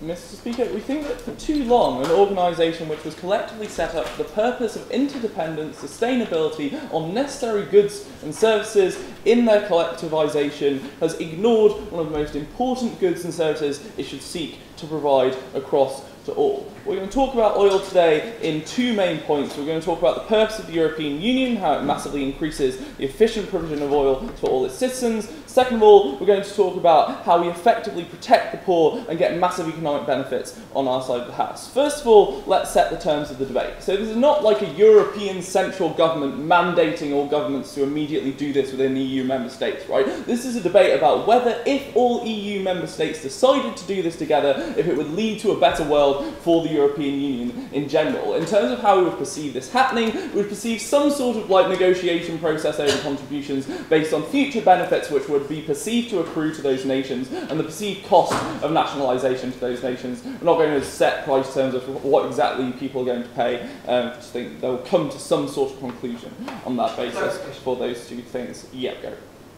Mr. Speaker, we think that for too long, an organisation which was collectively set up for the purpose of interdependent sustainability on necessary goods and services in their collectivisation has ignored one of the most important goods and services it should seek to provide across to all. We're going to talk about oil today in two main points. We're going to talk about the purpose of the European Union, how it massively increases the efficient provision of oil to all its citizens. Second of all, we're going to talk about how we effectively protect the poor and get massive economic benefits on our side of the house. First of all, let's set the terms of the debate. So this is not like a European central government mandating all governments to immediately do this within EU member states, right? This is a debate about whether, if all EU member states decided to do this together, if it would lead to a better world for the European Union in general. In terms of how we would perceive this happening, we would perceive some sort of like negotiation process over contributions based on future benefits which would be perceived to accrue to those nations and the perceived cost of nationalisation to those nations. We're not going to set price terms of what exactly people are going to pay. I just think they'll come to some sort of conclusion on that basis for those two things. Yeah, go.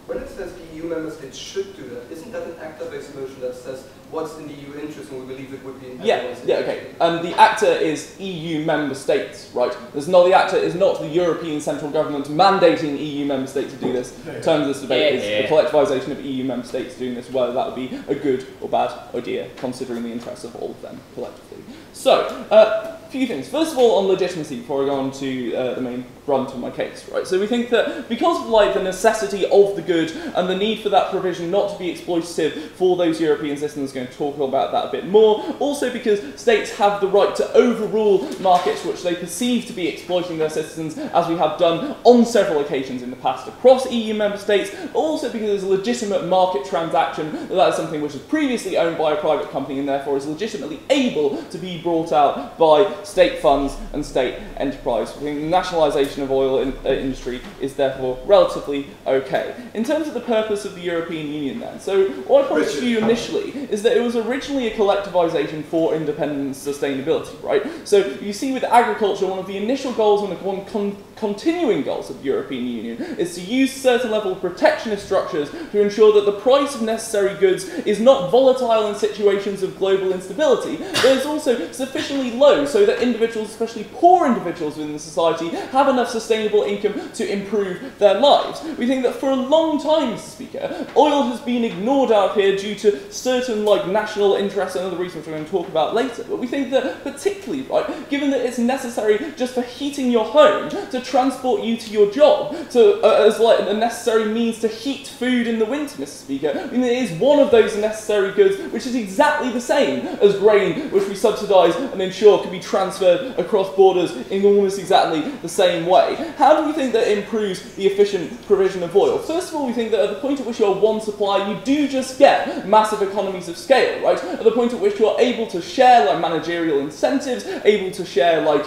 When it says the EU member states should do that, isn't that an actor-based motion that says what's in the EU interest and we believe it would be in everyone's interest? Yeah, okay. The actor is EU member states, right? The actor is not the European central government mandating EU member states to do this. In terms of this debate, is the collectivisation of EU member states doing this, whether that would be a good or bad idea, considering the interests of all of them collectively. So, a few things. First of all, on legitimacy, before I go on to the main brunt of my case, right? So we think that because of like the necessity of the good and the need for that provision not to be exploitative for those European citizens, going to talk about that a bit more. Also because states have the right to overrule markets which they perceive to be exploiting their citizens, as we have done on several occasions in the past across EU member states. Also because there's a legitimate market transaction, that is something which is previously owned by a private company and therefore is legitimately able to be brought out by state funds and state enterprise. I think the nationalisation of oil industry is therefore relatively okay. In terms of the purpose of the European Union then, so what I promised you initially is that it was originally a collectivisation for independent sustainability, right? So you see with agriculture, one of the initial goals and the continuing goals of the European Union is to use certain level of protectionist structures to ensure that the price of necessary goods is not volatile in situations of global instability, but is also sufficiently low so that individuals, especially poor individuals within the society, have enough sustainable income to improve their lives. We think that for a long time, Mr. Speaker, oil has been ignored out here due to certain like national interests and other reasons we're going to talk about later. But we think that particularly, right, given that it's necessary just for heating your home, to transport you to your job, as like a necessary means to heat food in the winter, Mr. Speaker, I mean, it is one of those necessary goods which is exactly the same as grain, which we subsidise and ensure can be transferred across borders in almost exactly the same way. How do we think that improves the efficient provision of oil? First of all, we think that at the point at which you're one supplier, you do just get massive economies of scale, right? At the point at which you're able to share like managerial incentives, able to share like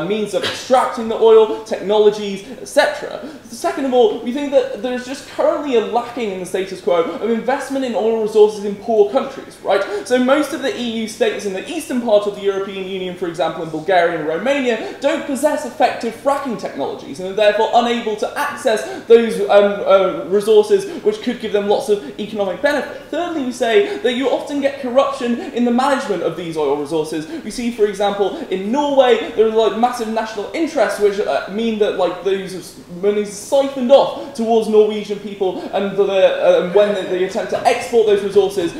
means of extracting the oil, technologies, etc. Second of all, we think that there's just currently a lacking in the status quo of investment in oil resources in poor countries, right? So most of the EU states in the eastern part of the European Union, for example in Bulgaria and Romania, don't possess effective fracking technologies and are therefore unable to access those resources which could give them lots of economic benefit. Thirdly, we say that you often get corruption in the management of these oil resources. We see, for example, in Norway, there are like massive national interests which mean that like those money is siphoned off towards Norwegian people, and when they attempt to export those resources,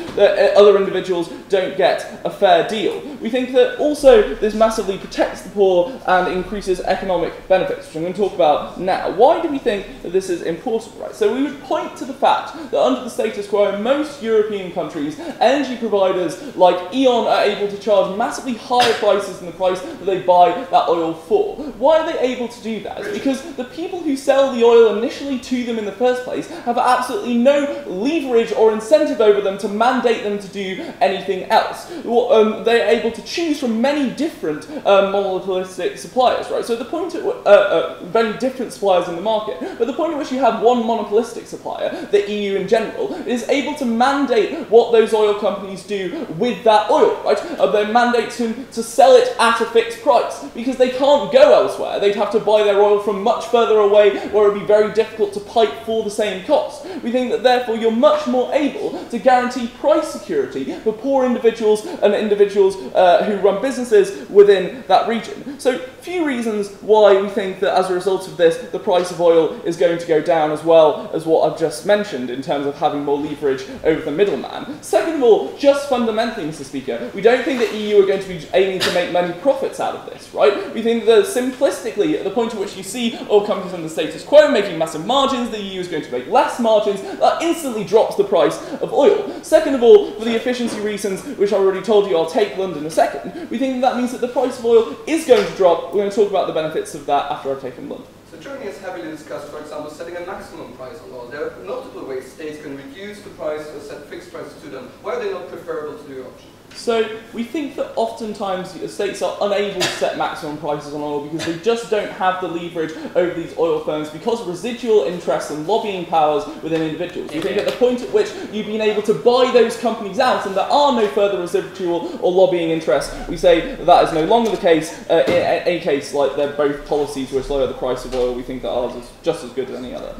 other individuals don't get a fair deal. We think that also this massively protects the poor and increases economic benefits, which I'm going to talk about now. Why do we think that this is important, right? So we would point to the fact that under the status quo in most European countries, energy providers like E.ON are able to charge massively higher prices than the price that they buy that oil for. Why are they able to do that? It's because the people who sell the oil initially to them in the first place have absolutely no leverage or incentive over them to mandate them to do anything else. They're able to choose from many different monopolistic suppliers, right? So the point at very different suppliers in the market, but the point at which you have one monopolistic supplier, the EU in general, is able to mandate what those oil companies do with that oil, right? They mandate to sell it at a fixed price because they can't go elsewhere. They'd have to buy their oil from much further away where it would be very difficult to pipe for the same cost. We think that therefore you're much more able to guarantee price security for poor individuals and individuals who run businesses within that region. So few reasons why we think that as a result of this, the price of oil is going to go down, as well as what I've just mentioned in terms of having more leverage over the middleman. Second of all, just fundamentally, Mr. Speaker, we don't think that EU are going to be aiming to make many profits out of this, right? We think that simplistically, at the point at which you see oil companies in the status quo making massive margins, the EU is going to make less margins, that instantly drops the price of oil. Second of all, for the efficiency reasons, which I already told you, I'll take Lund in a second, we think that means that the price of oil is going to drop. We're going to talk about the benefits of that after I've taken Lund. So Germany has heavily discussed, for example, setting a maximum price on oil. There are multiple ways states can reduce the price or set fixed prices to them. Why are they not preferable to the option? So we think that oftentimes states are unable to set maximum prices on oil because they just don't have the leverage over these oil firms because of residual interests and lobbying powers within individuals. We think at the point at which you've been able to buy those companies out and there are no further residual or lobbying interests, we say that is no longer the case. In any case, like they're both policies which lower the price of oil, we think that ours is just as good as any other.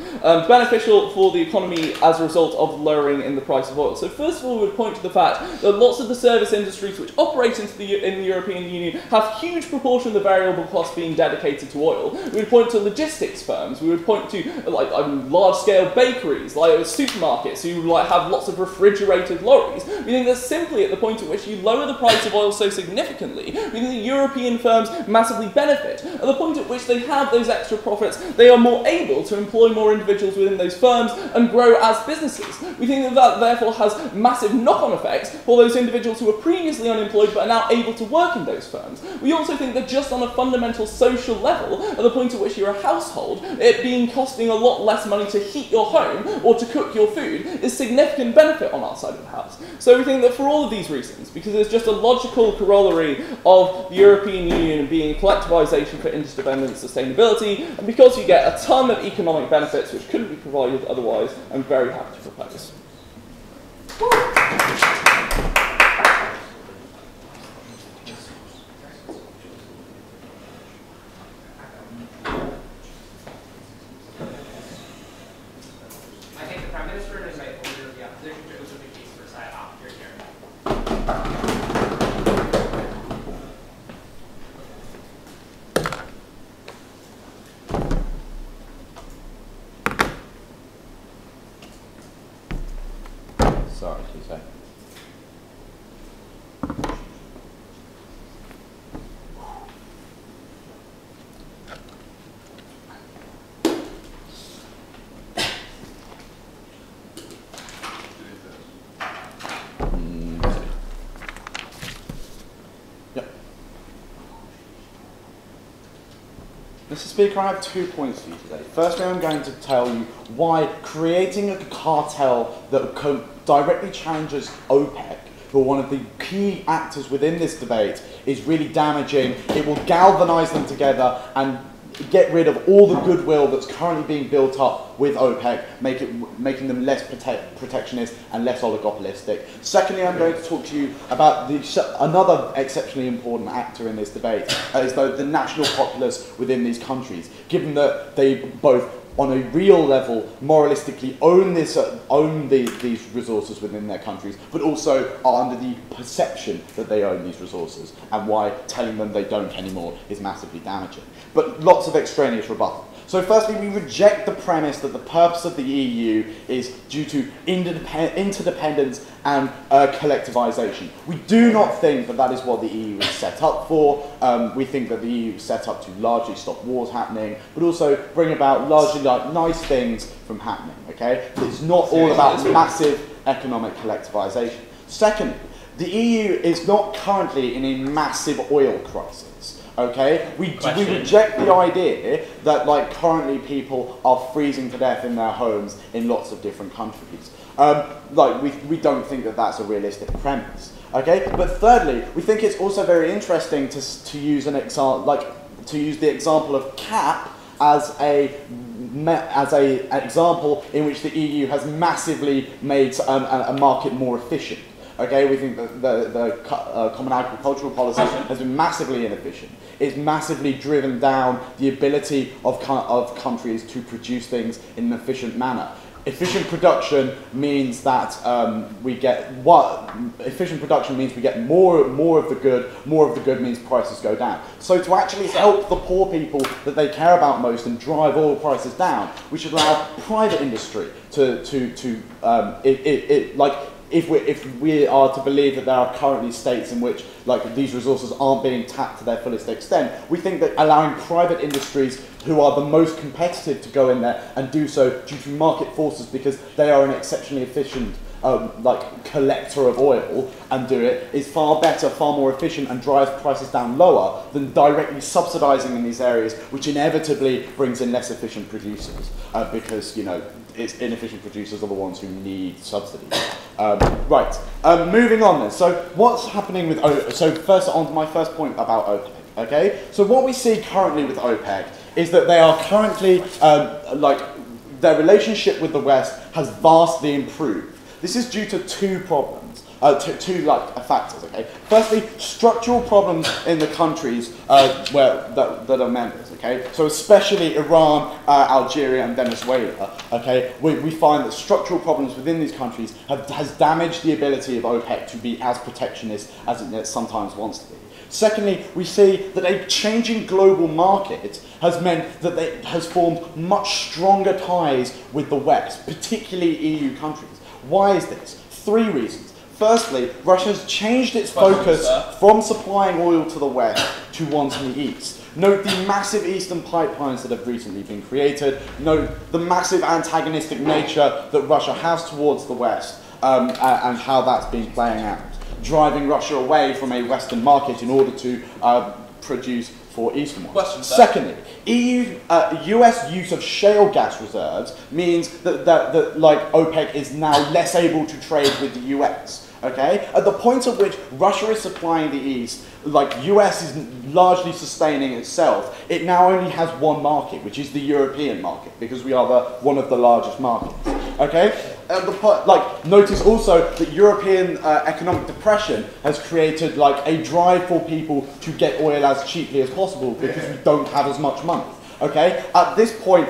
Beneficial for the economy as a result of lowering in the price of oil. So first of all, we would point to the fact that lots of the service industries which operate in the European Union have huge proportion of the variable cost being dedicated to oil. We would point to logistics firms, we would point to large-scale bakeries, like supermarkets who have lots of refrigerated lorries. We think that simply at the point at which you lower the price of oil so significantly, we think the European firms massively benefit. At the point at which they have those extra profits, they are more able to employ more individuals within those firms and grow as businesses. We think that that therefore has massive knock-on effects for those individuals who were previously unemployed but are now able to work in those firms. We also think that just on a fundamental social level, at the point at which you're a household, it being costing a lot less money to heat your home or to cook your food is significant benefit on our side of the house. So we think that for all of these reasons, because it's just a logical corollary of the European Union being collectivisation for interdependent sustainability, and because you get a ton of economic benefits which couldn't be provided otherwise, I'm very happy to propose. Sorry, please say. Mr. Speaker, I have 2 points for you today. Firstly, I'm going to tell you why creating a cartel that directly challenges OPEC, who are one of the key actors within this debate, is really damaging. It will galvanise them together and get rid of all the goodwill that's currently being built up with OPEC, making them less protectionist and less oligopolistic. Secondly, I'm going to talk to you about another exceptionally important actor in this debate, is the national populace within these countries, given that they both on a real level, moralistically own these resources within their countries, but also are under the perception that they own these resources, and why telling them they don't anymore is massively damaging. But lots of extraneous rebuttal. So firstly, we reject the premise that the purpose of the EU is due to interdependence and collectivisation. We do not think that that is what the EU is set up for. We think that the EU is set up to largely stop wars happening, but also bring about largely nice things from happening, okay? It's not all about massive economic collectivisation. Secondly, the EU is not currently in a massive oil crisis. Okay, we reject the idea that currently people are freezing to death in their homes in lots of different countries. We don't think that that's a realistic premise. Okay, but thirdly, we think it's also very interesting to use an the example of CAP as a example in which the EU has massively made a market more efficient. Okay, we think that the common agricultural policy has been massively inefficient. It's massively driven down the ability of countries to produce things in an efficient manner. efficient production means that efficient production means we get more of the good. More of the good means prices go down. So to actually help the poor people that they care about most and drive oil prices down, we should allow private industry if we are to believe that there are currently states in which these resources aren't being tapped to their fullest extent, we think that allowing private industries who are the most competitive to go in there and do so due to market forces because they are an exceptionally efficient collector of oil and do it is far better, far more efficient and drives prices down lower than directly subsidising in these areas, which inevitably brings in less efficient producers because, it's inefficient producers are the ones who need subsidies. Moving on then. So what's happening with OPEC? So first on to my first point about OPEC. Okay, so what we see currently with OPEC is that they are currently their relationship with the West has vastly improved. This is due to two problems, two factors. Okay, firstly, structural problems in the countries that are members. Okay, so especially Iran, Algeria, and Venezuela. Okay, we find that structural problems within these countries has damaged the ability of OPEC to be as protectionist as it sometimes wants to be. Secondly, we see that a changing global market has meant that it has formed much stronger ties with the West, particularly EU countries. Why is this? 3 reasons. Firstly, Russia has changed its focus from supplying oil to the West to one to the East. Note the massive eastern pipelines that have recently been created. Note the massive antagonistic nature that Russia has towards the West and how that's been playing out, driving Russia away from a Western market in order to produce for Eastern ones. Secondly, US use of shale gas reserves means that OPEC is now less able to trade with the US. Okay, at the point at which Russia is supplying the East, US is largely sustaining itself. It now only has one market, which is the European market, because we are one of the largest markets. Okay, notice also that European economic depression has created a drive for people to get oil as cheaply as possible because we don't have as much money. Okay, at this point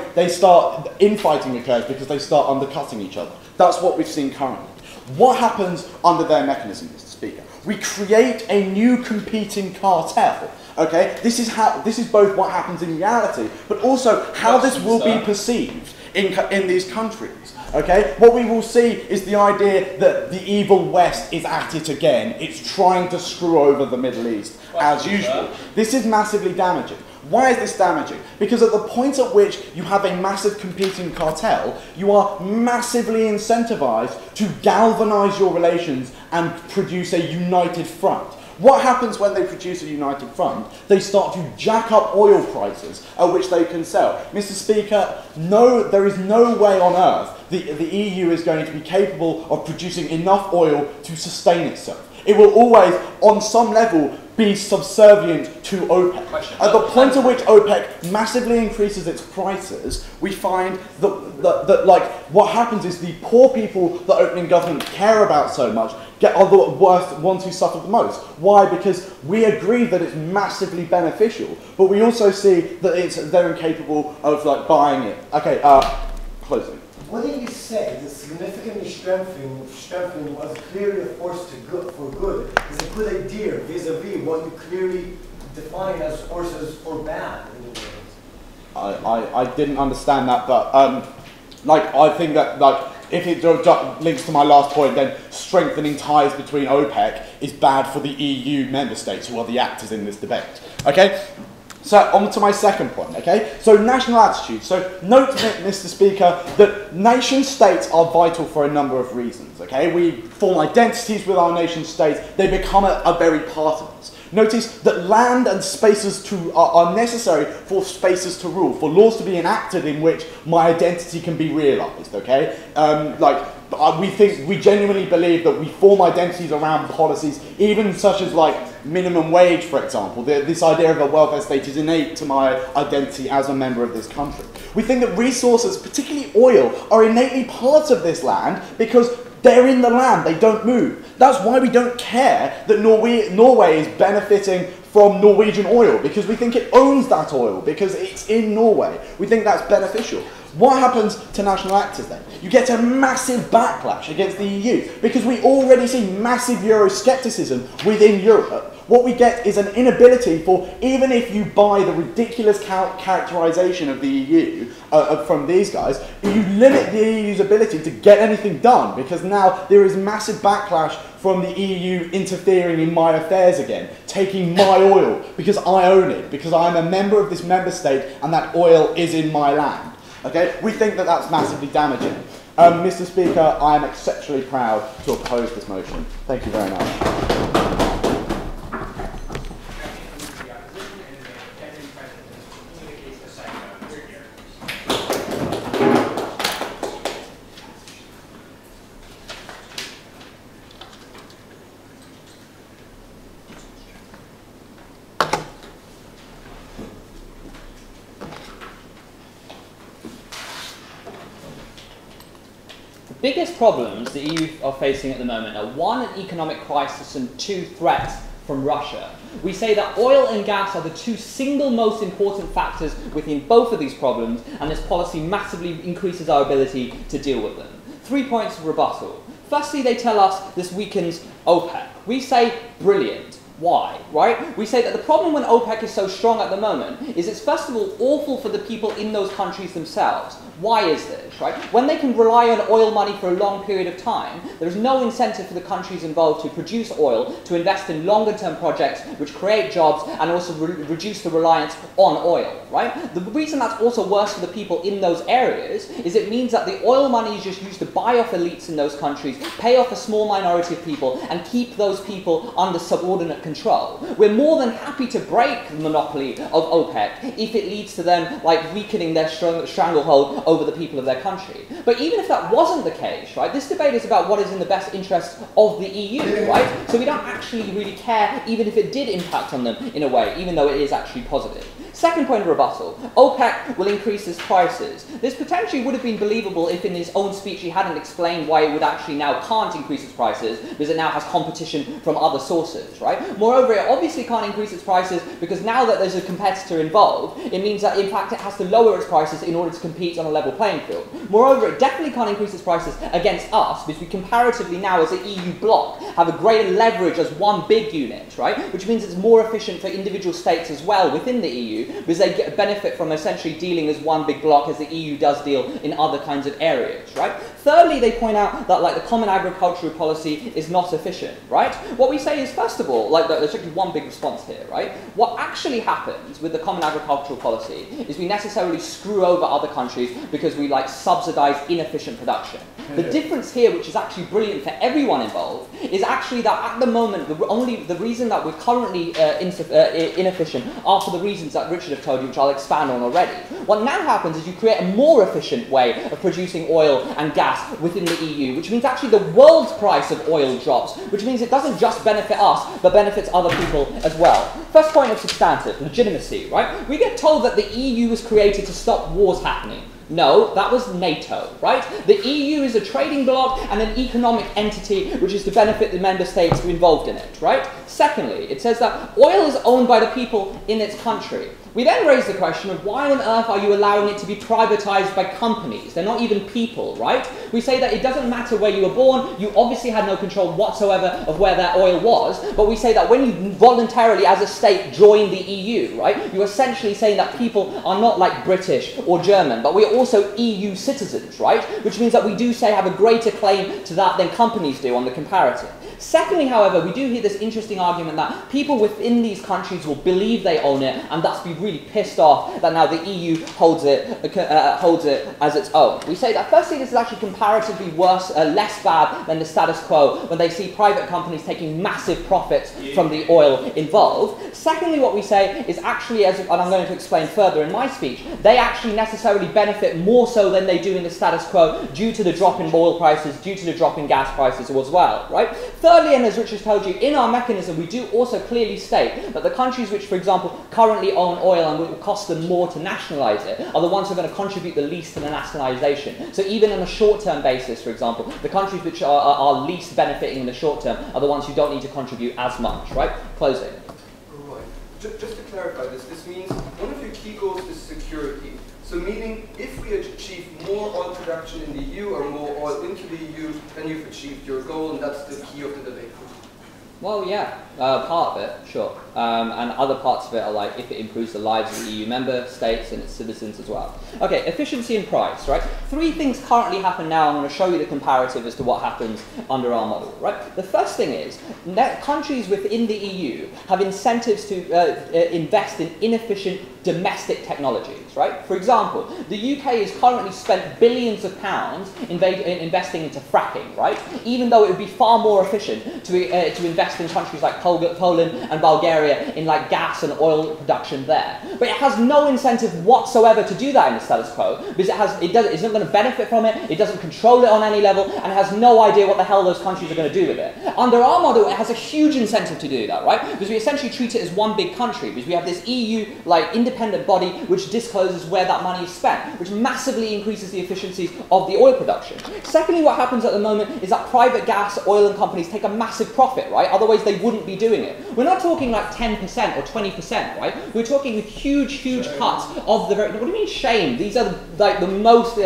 infighting occurs because they start undercutting each other. That's what we've seen currently. What happens under their mechanism, Mr. Speaker? We create a new competing cartel. Okay, this is both what happens in reality, but also how this will be perceived in these countries. Okay, what we will see is the idea that the evil West is at it again. It's trying to screw over the Middle East as usual. This is massively damaging. Why is this damaging? Because at the point at which you have a massive competing cartel, you are massively incentivized to galvanize your relations and produce a united front. What happens when they produce a united front? They start to jack up oil prices at which they can sell. Mr. Speaker, no, there is no way on earth the EU is going to be capable of producing enough oil to sustain itself. It will always, on some level, be subservient to OPEC. At the point at which OPEC massively increases its prices, we find that what happens is the poor people that opening government care about so much are the worst ones who suffer the most. Why? Because we agree that it's massively beneficial, but we also see that they're incapable of buying it. Okay, closing. What did you say that significantly strengthening was clearly a force for good is a good idea vis-a-vis what you clearly define as forces for bad in the world? I didn't understand that, but I think that if it links to my last point, then strengthening ties between OPEC is bad for the EU member states who are the actors in this debate. Okay? So on to my second point, okay? So national attitude. So note, Mr. Speaker, that nation states are vital for a number of reasons, okay? We form identities with our nation states. They become a very part of us. Notice that land and spaces are necessary for spaces to rule, for laws to be enacted in which my identity can be realised, okay? We genuinely believe that we form identities around policies, even such as minimum wage, for example. This idea of a welfare state is innate to my identity as a member of this country. We think that resources, particularly oil, are innately part of this land because they're in the land, they don't move. That's why we don't care that Norway is benefiting from Norwegian oil, because we think it owns that oil, because it's in Norway. We think that's beneficial. What happens to national actors then? You get a massive backlash against the EU because we already see massive Euroscepticism within Europe. What we get is an inability for, even if you buy the ridiculous characterisation of the EU from these guys, you limit the EU's ability to get anything done because now there is massive backlash from the EU interfering in my affairs again, taking my oil because I own it, because I'm a member of this member state and that oil is in my land. Okay? We think that that's massively damaging. Mr. Speaker, I am exceptionally proud to oppose this motion. Thank you very much. The biggest problems the EU are facing at the moment are one, an economic crisis, and two, threats from Russia. We say that oil and gas are the two single most important factors within both of these problems, and this policy massively increases our ability to deal with them. 3 points of rebuttal. Firstly, they tell us this weakens OPEC. We say, brilliant. Why, right? We say that the problem when OPEC is so strong at the moment is it's first of all awful for the people in those countries themselves. Why is this, right? When they can rely on oil money for a long period of time, there's no incentive for the countries involved to produce oil, to invest in longer-term projects which create jobs and also reduce the reliance on oil, right? The reason that's also worse for the people in those areas is it means that the oil money is just used to buy off elites in those countries, pay off a small minority of people, and keep those people under subordinate control. We're more than happy to break the monopoly of OPEC if it leads to them like weakening their stranglehold over the people of their country. But even if that wasn't the case, right, this debate is about what is in the best interest of the EU, right? So we don't actually really care even if it did impact on them in a way, even though it is actually positive. Second point of rebuttal, OPEC will increase its prices. This potentially would have been believable if in his own speech he hadn't explained why it would actually now can't increase its prices, because it now has competition from other sources, right? Moreover, it obviously can't increase its prices because now that there's a competitor involved, it means that in fact it has to lower its prices in order to compete on a level playing field. Moreover, it definitely can't increase its prices against us because we comparatively now as an EU bloc have a greater leverage as one big unit, right? Which means it's more efficient for individual states as well within the EU because they get benefit from essentially dealing as one big bloc as the EU does deal in other kinds of areas, right? Thirdly, they point out that like the common agricultural policy is not efficient, right? What we say is, first of all, like there's actually one big response here, right? What actually happens with the common agricultural policy is we necessarily screw over other countries because we like subsidize inefficient production. The difference here, which is actually brilliant for everyone involved, is actually that at the moment the reason that we're currently inefficient are for the reasons that Richard have told you, which I'll expand on already. What now happens is you create a more efficient way of producing oil and gas within the EU, which means actually the world's price of oil drops, which means it doesn't just benefit us, but benefits other people as well. First point of substantive, legitimacy, right? We get told that the EU was created to stop wars happening. No, that was NATO, right? The EU is a trading bloc and an economic entity which is to benefit the member states involved in it, right? Secondly, it says that oil is owned by the people in its country. We then raise the question of why on earth are you allowing it to be privatized by companies? They're not even people, right? We say that it doesn't matter where you were born, you obviously had no control whatsoever of where that oil was, but we say that when you voluntarily as a state join the EU, right, you're essentially saying that people are not like British or German, but we're also EU citizens, right? Which means that we do say have a greater claim to that than companies do on the comparative. Secondly, however, we do hear this interesting argument that people within these countries will believe they own it and thus be really pissed off that now the EU holds it as its own. We say that firstly this is actually comparatively worse, less bad than the status quo when they see private companies taking massive profits from the oil involved. Secondly, what we say is actually, and I'm going to explain further in my speech, they actually necessarily benefit more so than they do in the status quo due to the drop in oil prices, due to the drop in gas prices as well, right? Thirdly, and as Richard told you, in our mechanism we do also clearly state that the countries which, for example, currently own oil and it will cost them more to nationalise it are the ones who are going to contribute the least to the nationalisation. So even on a short-term basis, for example, the countries which are least benefiting in the short term are the ones who don't need to contribute as much, right? Closing. Right. Just to clarify this, this means one of your key goals is security. So meaning, if we achieve more oil production in the EU or more oil into the EU, then you've achieved your goal, and that's the key of the debate. Well, yeah, part of it, sure. And other parts of it are like if it improves the lives of the EU member states and its citizens as well. Okay, efficiency and price, right? 3 things currently happen now. I'm going to show you the comparative as to what happens under our model, right? The first thing is that countries within the EU have incentives to invest in inefficient domestic technologies, right? For example, the UK has currently spent billions of pounds investing into fracking, right? Even though it would be far more efficient to invest in countries like Poland and Bulgaria in like gas and oil production there. But it has no incentive whatsoever to do that in the status quo, because it's not going to benefit from it, it doesn't control it on any level, and it has no idea what the hell those countries are going to do with it. Under our model, it has a huge incentive to do that, right? Because we essentially treat it as one big country, because we have this EU like independent body which discloses where that money is spent, which massively increases the efficiencies of the oil production. Secondly, what happens at the moment is that private gas oil and companies take a massive profit, right? Otherwise they wouldn't be doing it. We're not talking like 10% or 20%, right? We're talking with huge cuts of the very... What do you mean shame? These are the most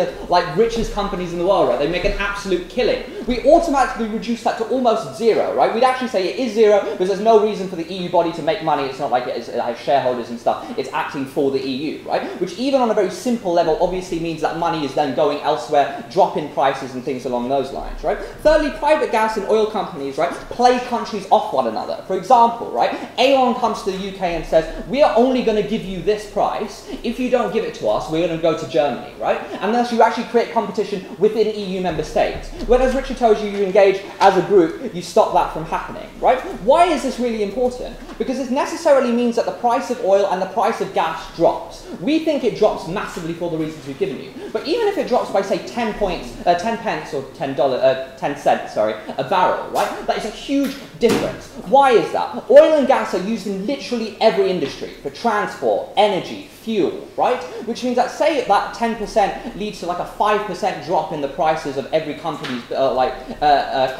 richest companies in the world, right? They make an absolute killing. We automatically reduce that to almost zero, right? We'd actually say it is zero because there's no reason for the EU body to make money. It's not like it has shareholders and stuff. It's acting for the EU, right? Which even on a very simple level obviously means that money is then going elsewhere, dropping prices and things along those lines, right? Thirdly, private gas and oil companies, right, play countries off one another. For example, right, Aon comes to the UK and says, we are only going to give you this price. If you don't give it to us, we're going to go to Germany, right? And thus you actually create competition within EU member states. When, as Richard tells you, you engage as a group, you stop that from happening, right? Why is this really important? Because this necessarily means that the price of oil and the price of gas drops. We think it drops massively for the reasons we've given you. But even if it drops by, say, 10 pence or $10, 10 cents, sorry, a barrel, right? That is a huge difference. Why is that? Oil and gas are used in literally every industry for transport, energy, fuel, right? Which means that, say that 10% leads to like a 5% drop in the prices of every company's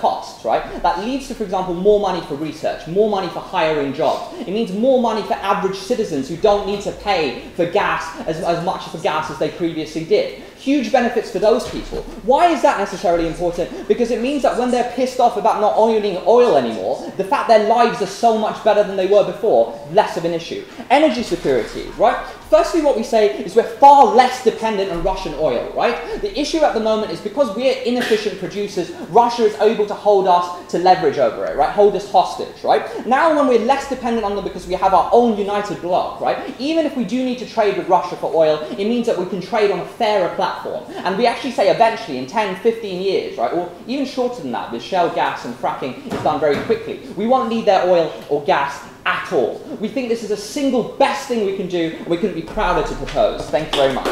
costs, right? That leads to, for example, more money for research, more money for hiring jobs. It means more money for average citizens who don't need to pay for gas as much for gas as they previously did. Huge benefits for those people. Why is that necessarily important? Because it means that when they're pissed off about not owning oil anymore, the fact their lives are so much better than they were before, less of an issue. Energy security, right? Firstly, what we say is we're far less dependent on Russian oil, right? The issue at the moment is because we're inefficient producers, Russia is able to hold us to leverage over it, right? Hold us hostage, right? Now when we're less dependent on them because we have our own united bloc, right? Even if we do need to trade with Russia for oil, it means that we can trade on a fairer platform. And we actually say eventually, in 10, 15 years, right? Or even shorter than that, with shale gas and fracking, it's done very quickly. We won't need their oil or gas at all. We think this is the single best thing we can do, and we couldn't be prouder to propose. Thank you very much.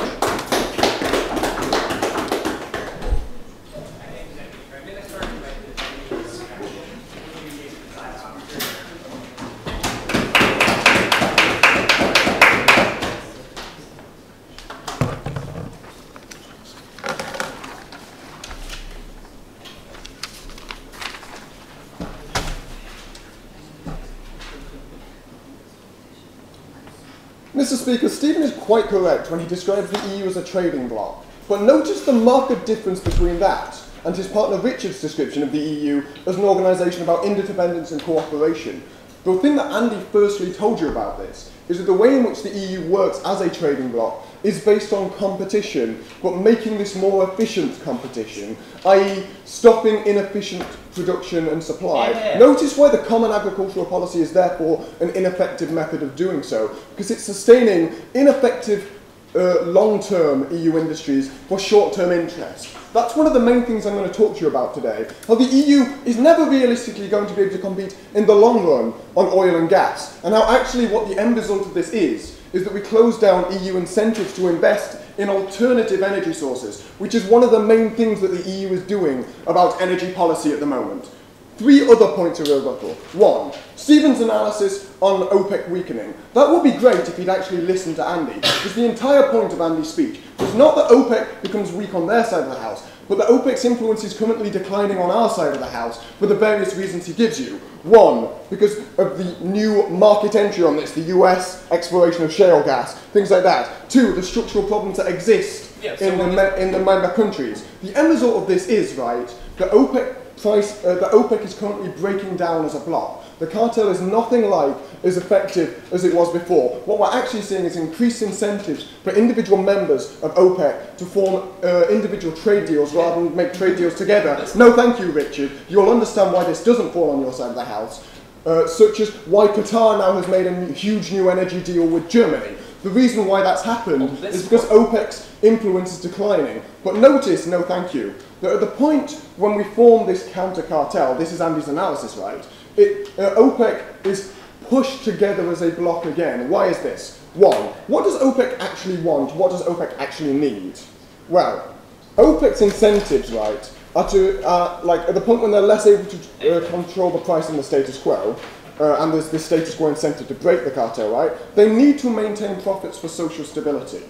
Mr. Speaker, Stephen is quite correct when he describes the EU as a trading bloc. But notice the marked difference between that and his partner Richard's description of the EU as an organisation about interdependence and cooperation. The thing that Andy firstly told you about this is that the way in which the EU works as a trading bloc is based on competition, but making this more efficient competition, i.e. stopping inefficient production and supply. Yeah. Notice why the common agricultural policy is therefore an ineffective method of doing so, because it's sustaining ineffective long-term EU industries for short-term interest. That's one of the main things I'm going to talk to you about today. How the EU is never realistically going to be able to compete in the long run on oil and gas, and how actually what the end result of this is that we close down EU incentives to invest in alternative energy sources, which is one of the main things that the EU is doing about energy policy at the moment. 3 other points of rebuttal. 1, Stephen's analysis on OPEC weakening. That would be great if he'd actually listened to Andy, because the entire point of Andy's speech was not that OPEC becomes weak on their side of the house, But the OPEC's influence is currently declining on our side of the house for the various reasons he gives you. One, because of the new market entry on this, the US exploration of shale gas, things like that. Two, the structural problems that exist in the member countries. The end result of this is, right, the OPEC is currently breaking down as a bloc. The cartel is nothing like as effective as it was before. What we're actually seeing is increased incentives for individual members of OPEC to form individual trade deals rather than make trade deals together. No, thank you, Richard. You'll understand why this doesn't fall on your side of the house, such as why Qatar now has made a huge new energy deal with Germany. The reason why that's happened is because OPEC's influence is declining. But notice, no thank you, that at the point when we form this counter-cartel, this is Andy's analysis, right, OPEC is pushed together as a bloc again. Why is this? One, what does OPEC actually want? What does OPEC actually need? Well, OPEC's incentives, right, are to, like, at the point when they're less able to control the price in the status quo, and there's this status quo incentive to break the cartel, right, they need to maintain profits for social stability.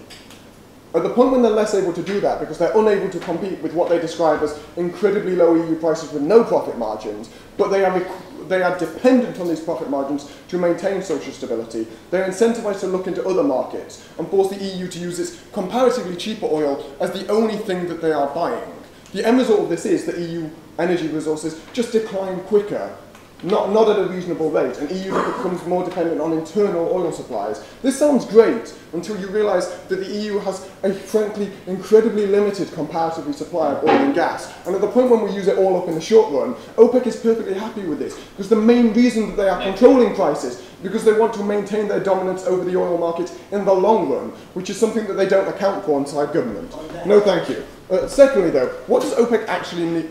At the point when they're less able to do that because they're unable to compete with what they describe as incredibly low EU prices with no profit margins, but they are dependent on these profit margins to maintain social stability, they're incentivized to look into other markets and force the EU to use its comparatively cheaper oil as the only thing that they are buying. The end result of this is that EU energy resources just decline quicker, not at a reasonable rate, and EU becomes more dependent on internal oil supplies. This sounds great until you realise that the EU has a frankly incredibly limited comparatively supply of oil and gas, and at the point when we use it all up in the short run, OPEC is perfectly happy with this, because the main reason that they are controlling prices because they want to maintain their dominance over the oil market in the long run, which is something that they don't account for inside government. No thank you. Secondly, though, what does OPEC actually need,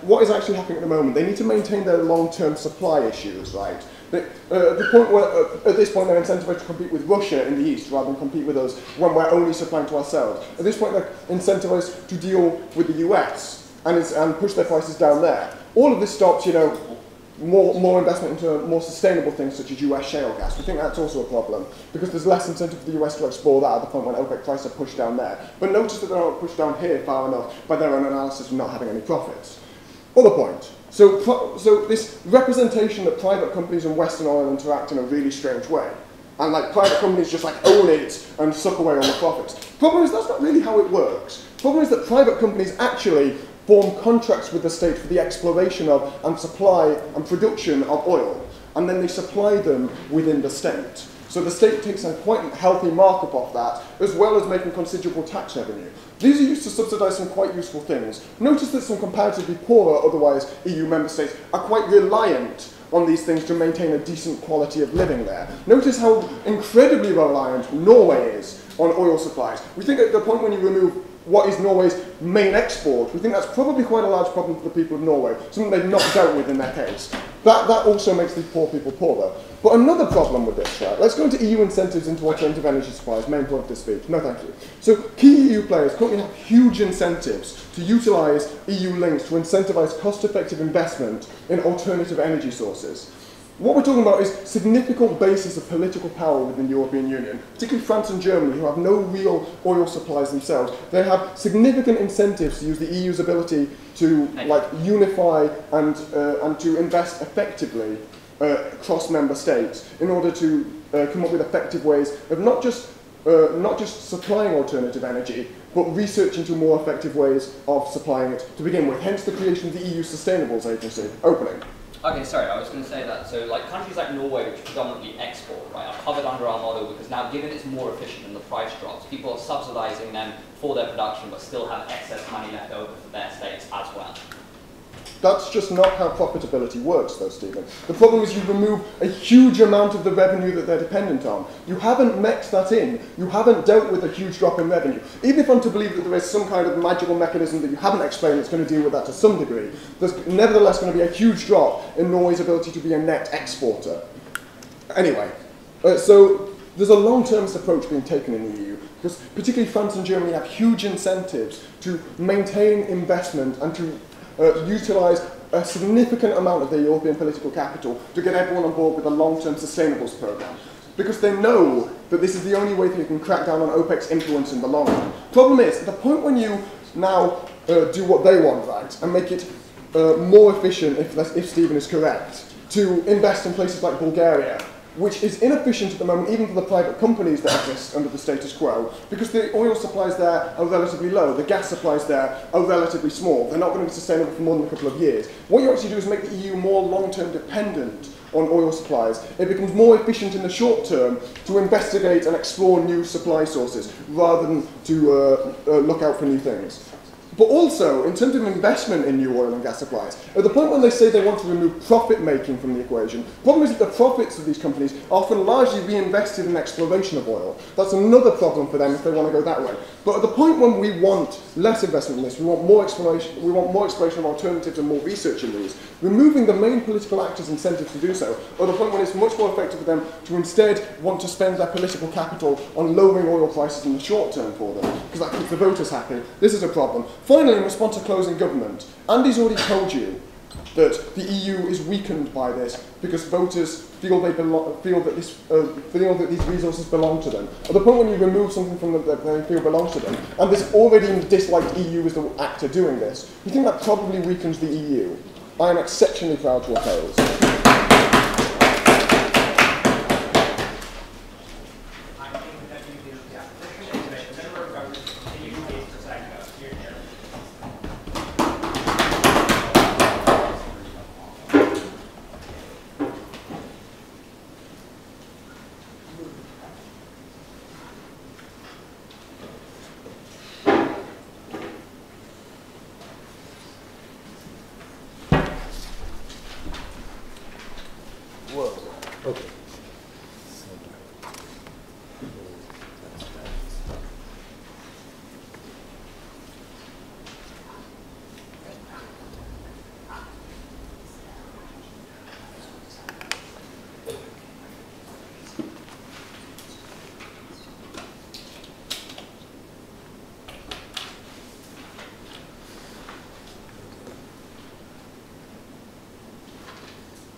what is actually happening at the moment? They need to maintain their long-term supply issues, right? At this point, they're incentivized to compete with Russia in the east rather than compete with us when we're only supplying to ourselves. At this point, they're incentivized to deal with the US and push their prices down there. All of this stops, you know, more investment into more sustainable things such as US shale gas. We think that's also a problem because there's less incentive for the US to explore that at the point when OPEC prices are pushed down there. But notice that they're not pushed down here far enough by their own analysis of not having any profits. Other point. So this representation that private companies and Western oil interact in a really strange way. And like private companies just like own it and suck away all the profits. Problem is that's not really how it works. Problem is that private companies actually form contracts with the state for the exploration of and supply and production of oil, and then they supply them within the state. So the state takes a quite healthy markup off that, as well as making considerable tax revenue. These are used to subsidise some quite useful things. Notice that some comparatively poorer, otherwise EU member states, are quite reliant on these things to maintain a decent quality of living there. Notice how incredibly reliant Norway is on oil supplies. We think at the point when you remove what is Norway's main export, we think that's probably quite a large problem for the people of Norway, something they've not dealt with in their case. That also makes these poor people poorer. But another problem with this, right, let's go into EU incentives into alternative energy supplies, main point of this speech. No thank you. So key EU players currently have huge incentives to utilise EU links to incentivise cost-effective investment in alternative energy sources. What we're talking about is significant bases of political power within the European Union, particularly France and Germany, who have no real oil supplies themselves. They have significant incentives to use the EU's ability to unify and to invest effectively across member states in order to come up with effective ways of not just supplying alternative energy, but research into more effective ways of supplying it to begin with. Hence the creation of the EU Sustainables Agency. Opening. Okay, sorry, I was going to say that. So, like, countries like Norway, which predominantly export, right, are covered under our model because now, given it's more efficient and the price drops, people are subsidising them for their production but still have excess money left over for their states as well. That's just not how profitability works, though, Stephen. The problem is you remove a huge amount of the revenue that they're dependent on. You haven't mixed that in. You haven't dealt with a huge drop in revenue. Even if I'm to believe that there is some kind of magical mechanism that you haven't explained that's going to deal with that to some degree, there's nevertheless going to be a huge drop in Norway's ability to be a net exporter. Anyway, so there's a long-termist approach being taken in the EU, because particularly France and Germany have huge incentives to maintain investment and to utilise a significant amount of their European political capital to get everyone on board with a long-term sustainables programme. Because they know that this is the only way that you can crack down on OPEC's influence in the long run. Problem is, at the point when you now do what they want right and make it more efficient, if Stephen is correct, to invest in places like Bulgaria, which is inefficient at the moment even for the private companies that exist under the status quo, because the oil supplies there are relatively low, the gas supplies there are relatively small, they're not going to be sustainable for more than a couple of years. What you actually do is make the EU more long-term dependent on oil supplies. It becomes more efficient in the short term to investigate and explore new supply sources rather than to look out for new things. But also, in terms of investment in new oil and gas supplies, at the point when they say they want to remove profit-making from the equation, the problem is that the profits of these companies are often largely reinvested in exploration of oil. That's another problem for them if they want to go that way. But at the point when we want less investment in this, we want more exploration of alternatives and more research in these, removing the main political actors' incentive to do so, at the point when it's much more effective for them to instead want to spend their political capital on lowering oil prices in the short term for them, because that keeps the voters happy. This is a problem. Finally, in response to closing government, Andy's already told you that the EU is weakened by this because voters feel that these resources belong to them. At the point when you remove something from them that they feel belongs to them, and this already disliked EU is the actor doing this, you think that probably weakens the EU. I am exceptionally proud to oppose.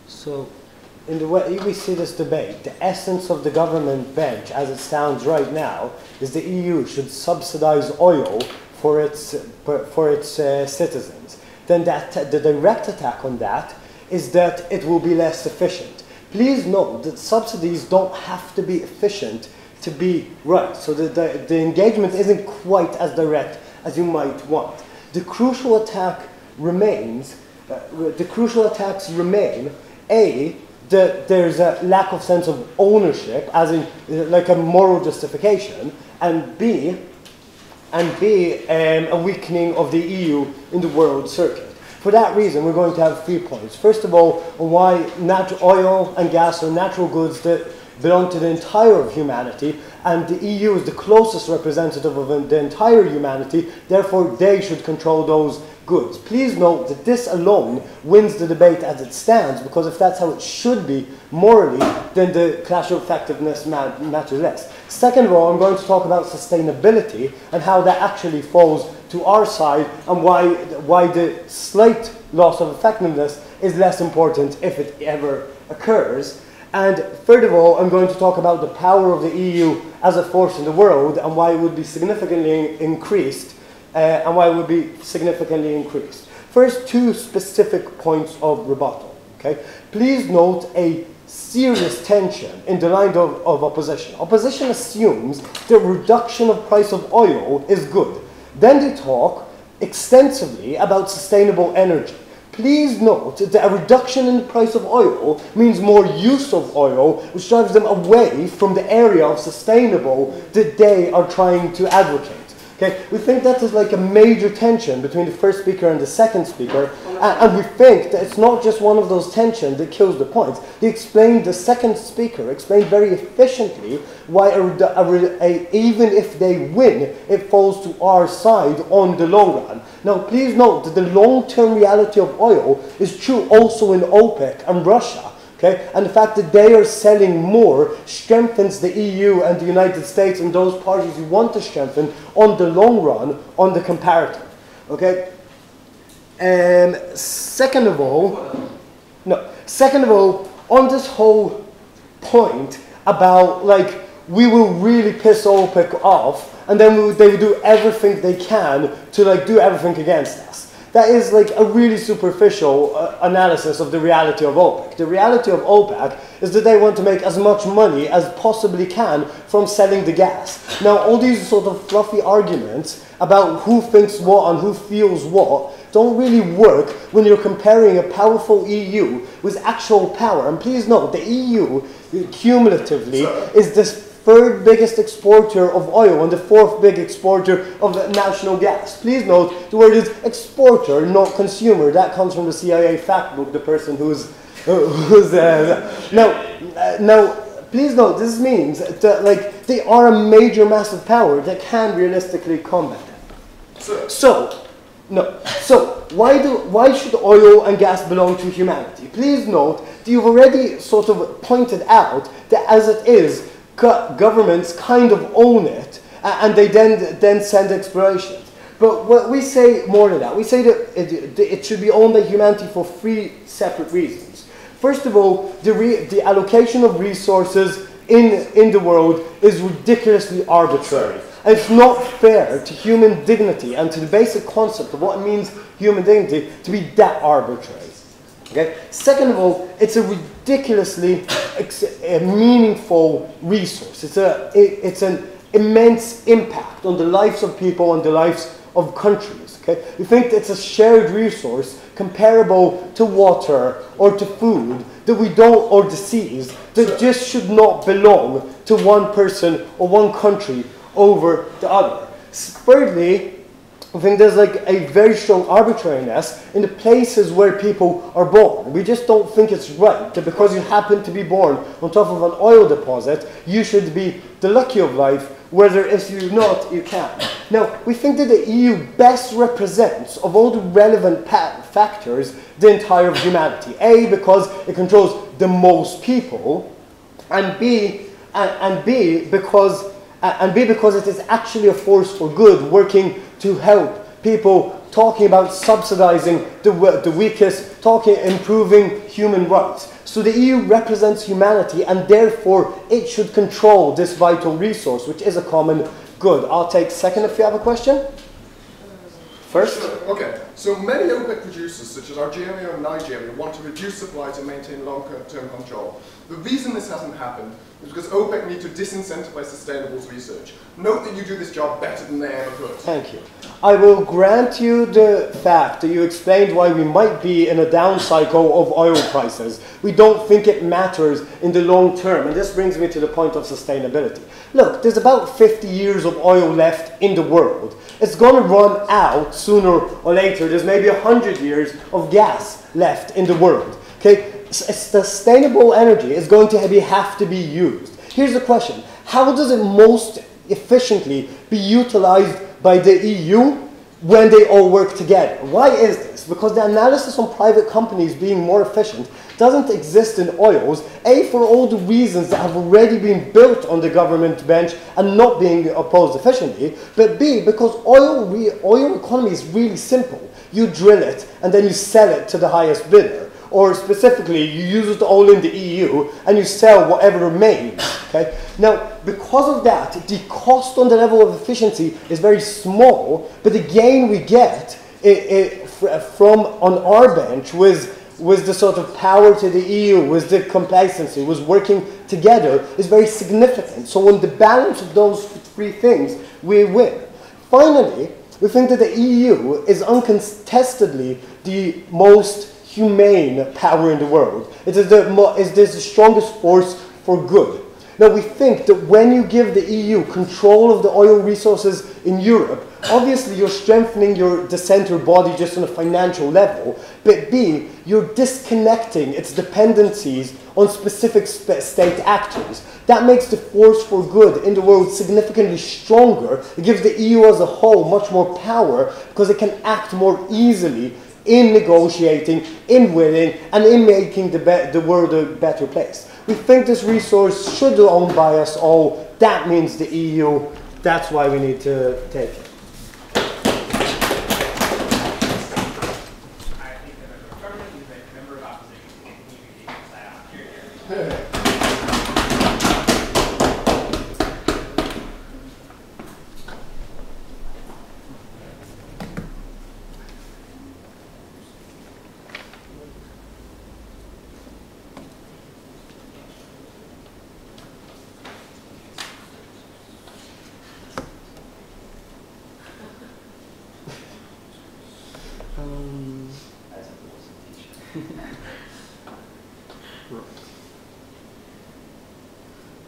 So, in the way we see this debate, the essence of the government bench, as it stands right now, is the EU should subsidize oil for its citizens. Then the direct attack on that is that it will be less efficient. Please note that subsidies don't have to be efficient to be right. So the engagement isn't quite as direct as you might want. The crucial attack remains. The crucial attacks remain. A, that there's a lack of sense of ownership, as in like a moral justification, and B, a weakening of the EU in the world circuit. For that reason, we're going to have 3 points. First of all, why oil and gas are natural goods that belong to the entire of humanity, and the EU is the closest representative of the entire humanity, therefore they should control those goods. Please note that this alone wins the debate as it stands, because if that's how it should be morally, then the clash of effectiveness matters less. Second of all, I'm going to talk about sustainability and how that actually falls to our side, and why the slight loss of effectiveness is less important if it ever occurs. And third of all, I'm going to talk about the power of the EU as a force in the world and why it would be significantly increased. First, 2 specific points of rebuttal. Okay? Please note a serious tension in the line of opposition. Opposition assumes the reduction of price of oil is good. Then they talk extensively about sustainable energy. Please note that a reduction in the price of oil means more use of oil, which drives them away from the area of sustainable that they are trying to advocate. Okay, we think that is like a major tension between the first speaker and the second speaker, and we think that it's not just one of those tensions that kills the point. The second speaker explained very efficiently why even if they win, it falls to our side on the long run. Now, please note that the long-term reality of oil is true also in OPEC and Russia. Okay? And the fact that they are selling more strengthens the EU and the United States and those parties who want to strengthen on the long run, on the comparative. Okay? Second of all, on this whole point about like we will really piss OPEC off, and then they will do everything they can to like do everything against us. That is like a really superficial analysis of the reality of OPEC. The reality of OPEC is that they want to make as much money as possibly can from selling the gas. Now, all these sort of fluffy arguments about who thinks what and who feels what don't really work when you're comparing a powerful EU with actual power. And please note, the EU cumulatively is this third biggest exporter of oil and the fourth big exporter of national gas. Please note, the word is exporter, not consumer. That comes from the CIA fact book, the person now, please note, this means that like, they are a major, massive power that can realistically combat them. So why should oil and gas belong to humanity? Please note that you've already sort of pointed out that as it is, governments kind of own it, and they then send exploration. But what we say more than that, we say that it should be owned by humanity for three separate reasons. First of all, the allocation of resources in the world is ridiculously arbitrary. And it's not fair to human dignity and to the basic concept of what it means human dignity to be that arbitrary. Okay? Second of all, it's a ridiculously meaningful resource. It's an immense impact on the lives of people and the lives of countries. Okay? We think it's a shared resource comparable to water or to food that we don't, or the seas, that just should not belong to one person or one country over the other. Thirdly, I think there's like a very strong arbitrariness in the places where people are born. We just don't think it's right that because you happen to be born on top of an oil deposit, you should be the lucky of life, whether if you're not, you can't. Now, we think that the EU best represents, of all the relevant factors, the entire of humanity. A, because it controls the most people, and B, because it is actually a force for good, working to help people, talking about subsidizing the weakest, improving human rights. So the EU represents humanity, and therefore it should control this vital resource, which is a common good. I'll take second if you have a question. First? Sure. Okay, so many OPEC producers, such as Algeria and Nigeria, want to reduce supply to maintain long-term control. The reason this hasn't happened is because OPEC need to disincentivize sustainables research. Note that you do this job better than they ever could. Thank you. I will grant you the fact that you explained why we might be in a down cycle of oil prices. We don't think it matters in the long term, and this brings me to the point of sustainability. Look, there's about 50 years of oil left in the world. It's going to run out sooner or later. There's maybe 100 years of gas left in the world. Okay? Sustainable energy is going to have to be used. Here's the question. How does it most efficiently be utilized by the EU when they all work together? Why is this? Because the analysis on private companies being more efficient doesn't exist in oils, A, for all the reasons that have already been built on the government bench and not being opposed efficiently, but B, because oil economy is really simple. You drill it and then you sell it to the highest bidder. Or specifically, you use it all in the EU and you sell whatever remains. Okay? Now, because of that, the cost on the level of efficiency is very small, but the gain we get from on our bench was the sort of power to the EU, was the complacency, was working together, is very significant. So on the balance of those three things, we win. Finally, we think that the EU is uncontestedly the most humane power in the world. It is the strongest force for good. Now, we think that when you give the EU control of the oil resources in Europe, obviously you're strengthening the center body just on a financial level, but B, you're disconnecting its dependencies on specific state actors. That makes the force for good in the world significantly stronger. It gives the EU as a whole much more power because it can act more easily in negotiating, in winning, and in making the world a better place. We think this resource should be owned by us all. That means the EU. That's why we need to take it. I think that the government is a member of opposition.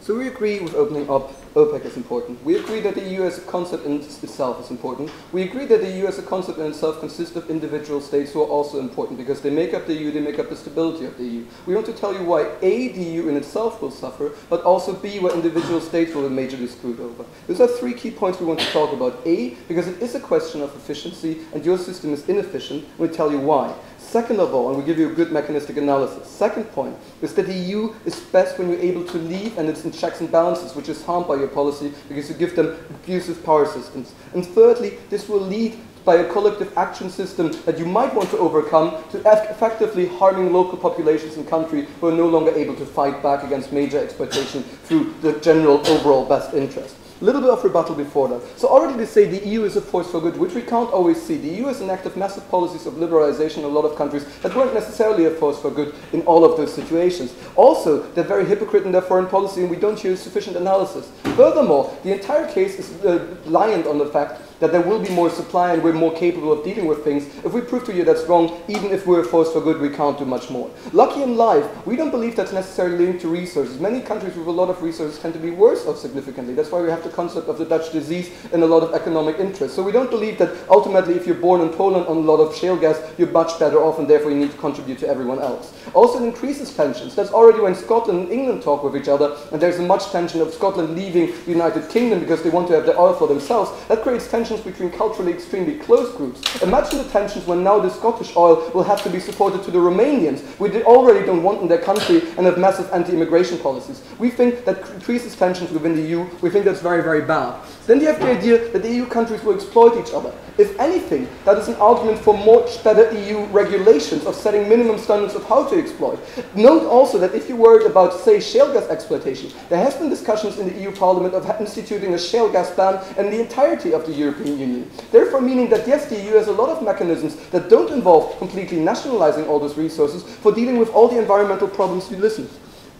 So we agree with opening up OPEC is important. We agree that the EU as a concept in itself is important. We agree that the EU as a concept in itself consists of individual states who are also important because they make up the EU, they make up the stability of the EU. We want to tell you why A, the EU in itself will suffer, but also B, where individual states will be majorly screwed over. Those are three key points we want to talk about. A, because it is a question of efficiency and your system is inefficient, and we tell you why. Second of all, and we give you a good mechanistic analysis. Second point is that the EU is best when you're able to leave and it's in checks and balances, which is harmed by your policy because you give them abusive power systems. And thirdly, this will lead by a collective action system that you might want to overcome to effectively harming local populations in countries who are no longer able to fight back against major exploitation through the general overall best interest. A little bit of rebuttal before that. So already they say the EU is a force for good, which we can't always see. The EU is an act of massive policies of liberalization in a lot of countries that weren't necessarily a force for good in all of those situations. Also, they're very hypocrite in their foreign policy and we don't use sufficient analysis. Furthermore, the entire case is reliant on the fact that there will be more supply and we're more capable of dealing with things. If we prove to you that's wrong, even if we're a force for good, we can't do much more. Lucky in life, we don't believe that's necessarily linked to resources. Many countries with a lot of resources tend to be worse off significantly. That's why we have the concept of the Dutch disease and a lot of economic interest. So we don't believe that ultimately if you're born in Poland on a lot of shale gas, you're much better off and therefore you need to contribute to everyone else. Also it increases tensions. That's already when Scotland and England talk with each other and there's much tension of Scotland leaving the United Kingdom because they want to have the oil for themselves. That creates tensions between culturally extremely close groups. Imagine the tensions when now the Scottish oil will have to be supported to the Romanians, who they already don't want in their country and have massive anti-immigration policies. We think that increases tensions within the EU. We think that's very, very bad. Then you have the idea that the EU countries will exploit each other. If anything, that is an argument for much better EU regulations of setting minimum standards of how to exploit. Note also that if you're worried about, say, shale gas exploitation, there has been discussions in the EU Parliament of instituting a shale gas ban in the entirety of the European Union. Therefore meaning that yes, the EU has a lot of mechanisms that don't involve completely nationalizing all those resources for dealing with all the environmental problems you listen.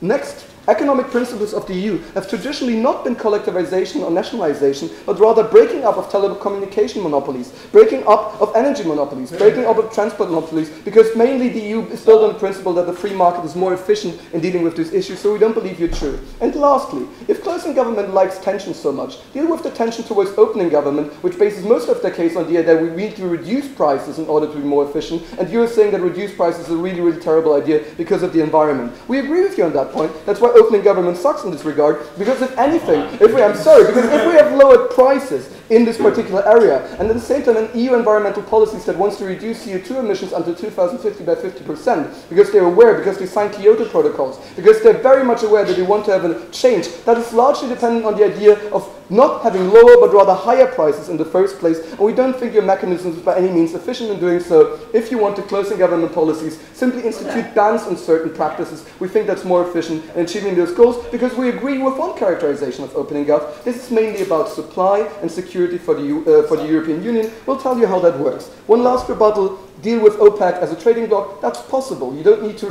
Next, economic principles of the EU have traditionally not been collectivization or nationalization, but rather breaking up of telecommunication monopolies, breaking up of energy monopolies, breaking up of transport monopolies, because mainly the EU is built on the principle that the free market is more efficient in dealing with these issues, so we don't believe you're true. And lastly, if closing government likes tension so much, deal with the tension towards opening government, which bases most of their case on the idea that we need to reduce prices in order to be more efficient, and you're saying that reduced prices is a really, really terrible idea because of the environment. We agree with you on that point. That's why opening government sucks in this regard, because if anything, if we have lowered prices in this particular area, and at the same time an EU environmental policies that wants to reduce CO2 emissions until 2050 by 50%, because they're aware, because they signed Kyoto protocols, because they're very much aware that they want to have a change, that is largely dependent on the idea of not having lower but rather higher prices in the first place, and we don't think your mechanism is by any means efficient in doing so. If you want to close in government policies, simply institute bans on certain practices. We think that's more efficient in achieving those goals, because we agree with one characterization of opening gov. This is mainly about supply and security for the European Union. We'll tell you how that works. One last rebuttal. Deal with OPEC as a trading bloc, that's possible. You don't need to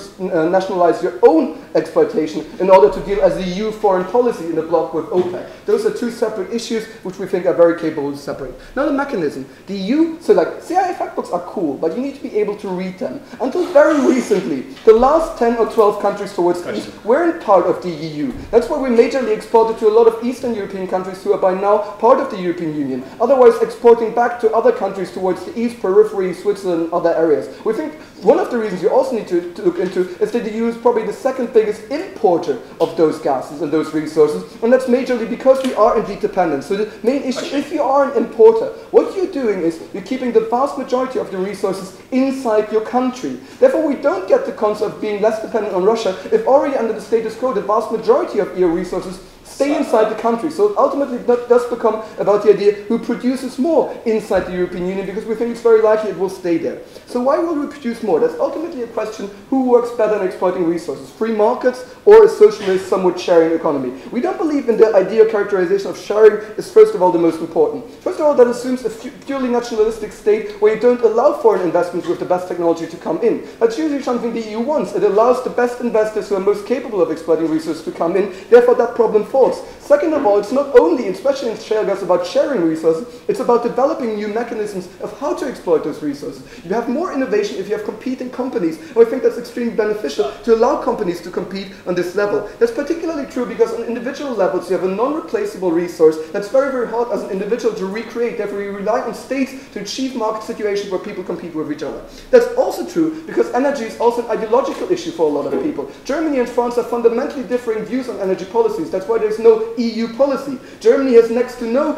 nationalize your own exploitation in order to deal as the EU foreign policy in a bloc with OPEC. Those are two separate issues which we think are very capable to separate. Now the mechanism. The EU, so like CIA fact books are cool, but you need to be able to read them. Until very recently, the last 10 or 12 countries towards the east weren't part of the EU. That's why we majorly exported to a lot of Eastern European countries who are by now part of the European Union. Otherwise exporting back to other countries towards the east, periphery, Switzerland, other areas. We think one of the reasons you also need to look into is that the EU is probably the second biggest importer of those gases and those resources, and that's majorly because we are indeed dependent. So the main issue, if you are an importer, what you're doing is you're keeping the vast majority of the resources inside your country. Therefore, we don't get the concept of being less dependent on Russia if already under the status quo, the vast majority of EU resources stay inside the country. So ultimately it does become about the idea who produces more inside the European Union, because we think it's very likely it will stay there. So why will we produce more? That's ultimately a question who works better in exploiting resources, free markets or a socialist, somewhat sharing economy. We don't believe in the idea characterization of sharing is first of all the most important. First of all, that assumes a purely nationalistic state where you don't allow foreign investments with the best technology to come in. That's usually something the EU wants. It allows the best investors who are most capable of exploiting resources to come in. Therefore that problem falls. works. Second of all, it's not only, especially in shale gas, about sharing resources, it's about developing new mechanisms of how to exploit those resources. You have more innovation if you have competing companies, and I think that's extremely beneficial to allow companies to compete on this level. That's particularly true because on individual levels you have a non-replaceable resource that's very, very hard as an individual to recreate. Therefore you rely on states to achieve market situations where people compete with each other. That's also true because energy is also an ideological issue for a lot of people. Germany and France have fundamentally differing views on energy policies. That's why there's no EU policy. Germany has next to no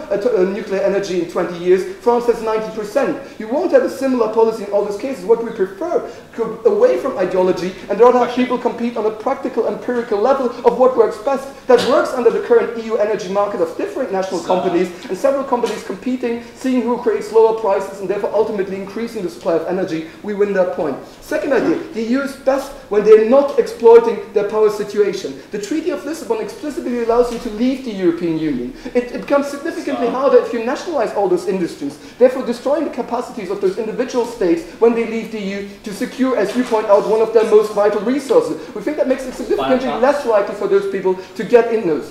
nuclear energy in 20 years. France has 90%. You won't have a similar policy in all these cases. What we prefer, away from ideology, and rather have people compete on a practical, empirical level of what works best. That works under the current EU energy market of different national companies and several companies competing, seeing who creates lower prices and therefore ultimately increasing the supply of energy. We win that point. Second idea, the EU is best when they're not exploiting their power situation. The Treaty of Lisbon explicitly allows you to leave the European Union. It becomes significantly harder if you nationalize all those industries, therefore destroying the capacities of those individual states when they leave the EU to secure, as you point out, one of their most vital resources. We think that makes it significantly less likely for those people to get in those,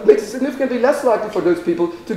makes it significantly less likely for those people to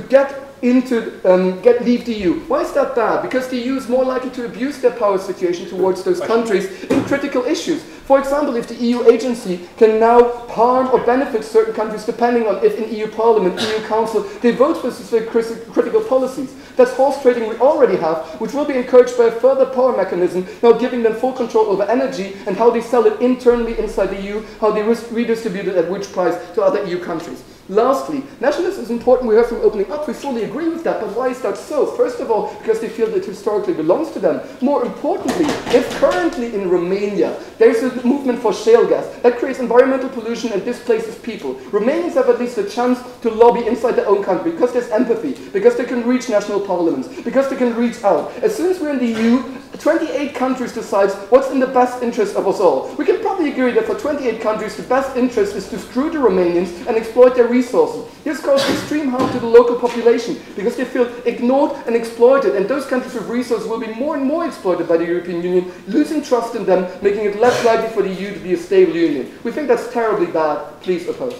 leave the EU. Why is that bad? Because the EU is more likely to abuse their power situation towards those countries in critical issues. For example, if the EU agency can now harm or benefit certain countries depending on if in EU Parliament, EU Council, they vote for specific critical policies. That's horse trading we already have, which will be encouraged by a further power mechanism, now giving them full control over energy and how they sell it internally inside the EU, how they redistribute it at which price to other EU countries. Lastly, nationalism is important. We heard from opening up. We fully agree with that. But why is that so? First of all, because they feel that it historically belongs to them. More importantly, if currently in Romania there's a movement for shale gas, that creates environmental pollution and displaces people. Romanians have at least a chance to lobby inside their own country because there's empathy, because they can reach national parliaments, because they can reach out. As soon as we're in the EU, 28 countries decides what's in the best interest of us all. We can probably agree that for 28 countries, the best interest is to screw the Romanians and exploit their resources. This causes extreme harm to the local population because they feel ignored and exploited, and those countries with resources will be more and more exploited by the European Union, losing trust in them, making it less likely for the EU to be a stable union. We think that's terribly bad. Please oppose.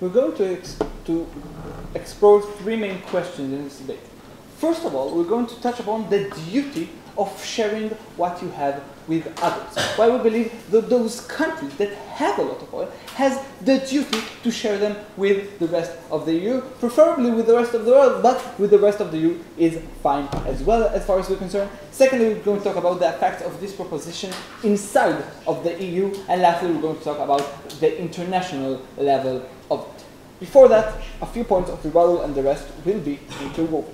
We're going to explore three main questions in this debate. First of all, we're going to touch upon the duty of sharing what you have with others. Why we believe that those countries that have a lot of oil has the duty to share them with the rest of the EU, preferably with the rest of the world, but with the rest of the EU is fine as well, as far as we're concerned. Secondly, we're going to talk about the effects of this proposition inside of the EU, and lastly, we're going to talk about the international level of it. Before that, a few points of rebuttal and the rest will be interwoven.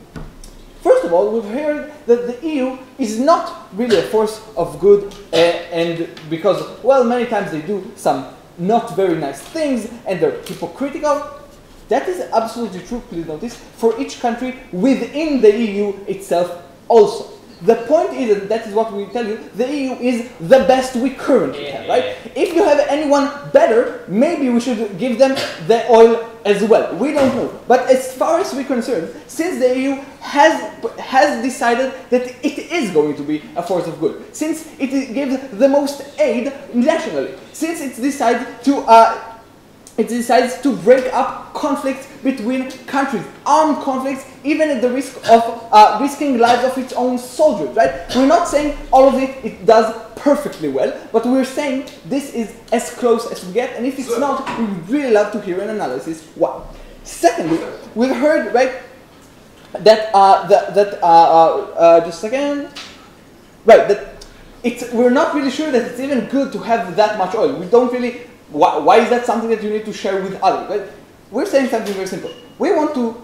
First of all, we've heard that the EU is not really a force of good and because, well, many times they do some not very nice things and they're hypocritical. That is absolutely true, please notice, for each country within the EU itself also. The point is, and that is what we tell you, the EU is the best we currently have, right? If you have anyone better, maybe we should give them the oil as well. We don't know. But as far as we're concerned, since the EU has decided that it is going to be a force of good, since it gives the most aid nationally, since it decides to break up conflicts between countries, armed conflicts, even at the risk of risking lives of its own soldiers, right? We're not saying all of it does perfectly well, but we're saying this is as close as we get, and if it's not, we would really love to hear an analysis why. Secondly, we've heard, right, that, just a second, right, that we're not really sure that it's even good to have that much oil. We don't really, why is that something that you need to share with others, right? We're saying something very simple. We want to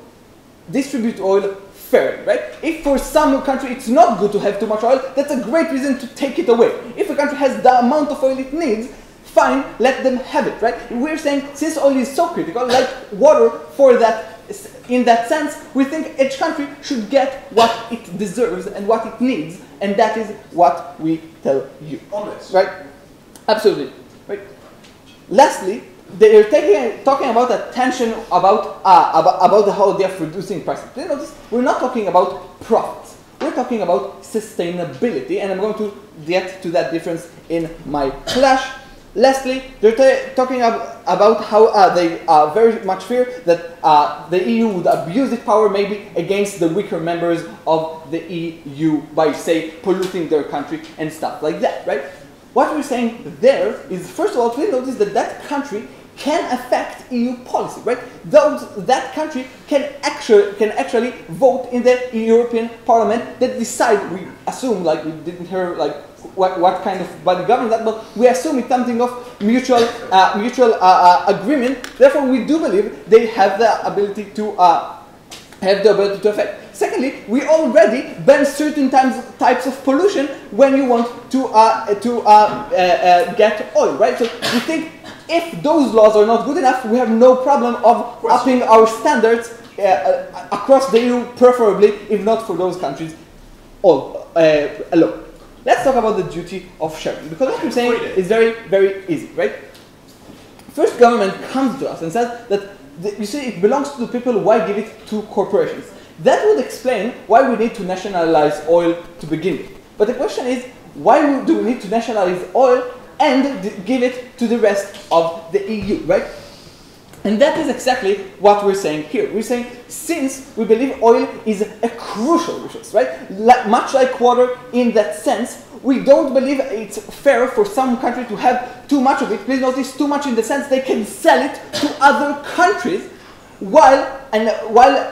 distribute oil fairly, right? If for some country it's not good to have too much oil, that's a great reason to take it away. If a country has the amount of oil it needs, fine, let them have it, right? We're saying since oil is so critical, like water for that, in that sense, we think each country should get what it deserves and what it needs, and that is what we tell you. Honest. Right? Absolutely. Right? Lastly, they are talking about a tension about the whole idea of reducing prices. You notice we're not talking about profits. We're talking about sustainability, and I'm going to get to that difference in my flash. Lastly, they're talking about how they very much fear that the EU would abuse its power maybe against the weaker members of the EU by, say, polluting their country and stuff like that, right? What we're saying there is, first of all, please notice that that country can affect EU policy, right? That country can actually vote in the European Parliament that decide, we assume, like we didn't hear like what kind of body governs that, but we assume it's something of mutual agreement. Therefore, we do believe they have the ability to affect. Secondly, we already ban certain types of pollution when you want to get oil, right? So we think if those laws are not good enough, we have no problem of upping our standards across the EU, preferably, if not for those countries alone. Let's talk about the duty of sharing, because what I'm saying is very, very easy, right? First, government comes to us and says that, you see, it belongs to the people, why give it to corporations? That would explain why we need to nationalize oil to begin with. But the question is, why do we need to nationalize oil and give it to the rest of the EU, right? And that is exactly what we're saying here. We're saying, since we believe oil is a crucial resource, right? Much like water in that sense, we don't believe it's fair for some country to have too much of it. Please notice too much in the sense they can sell it to other countries while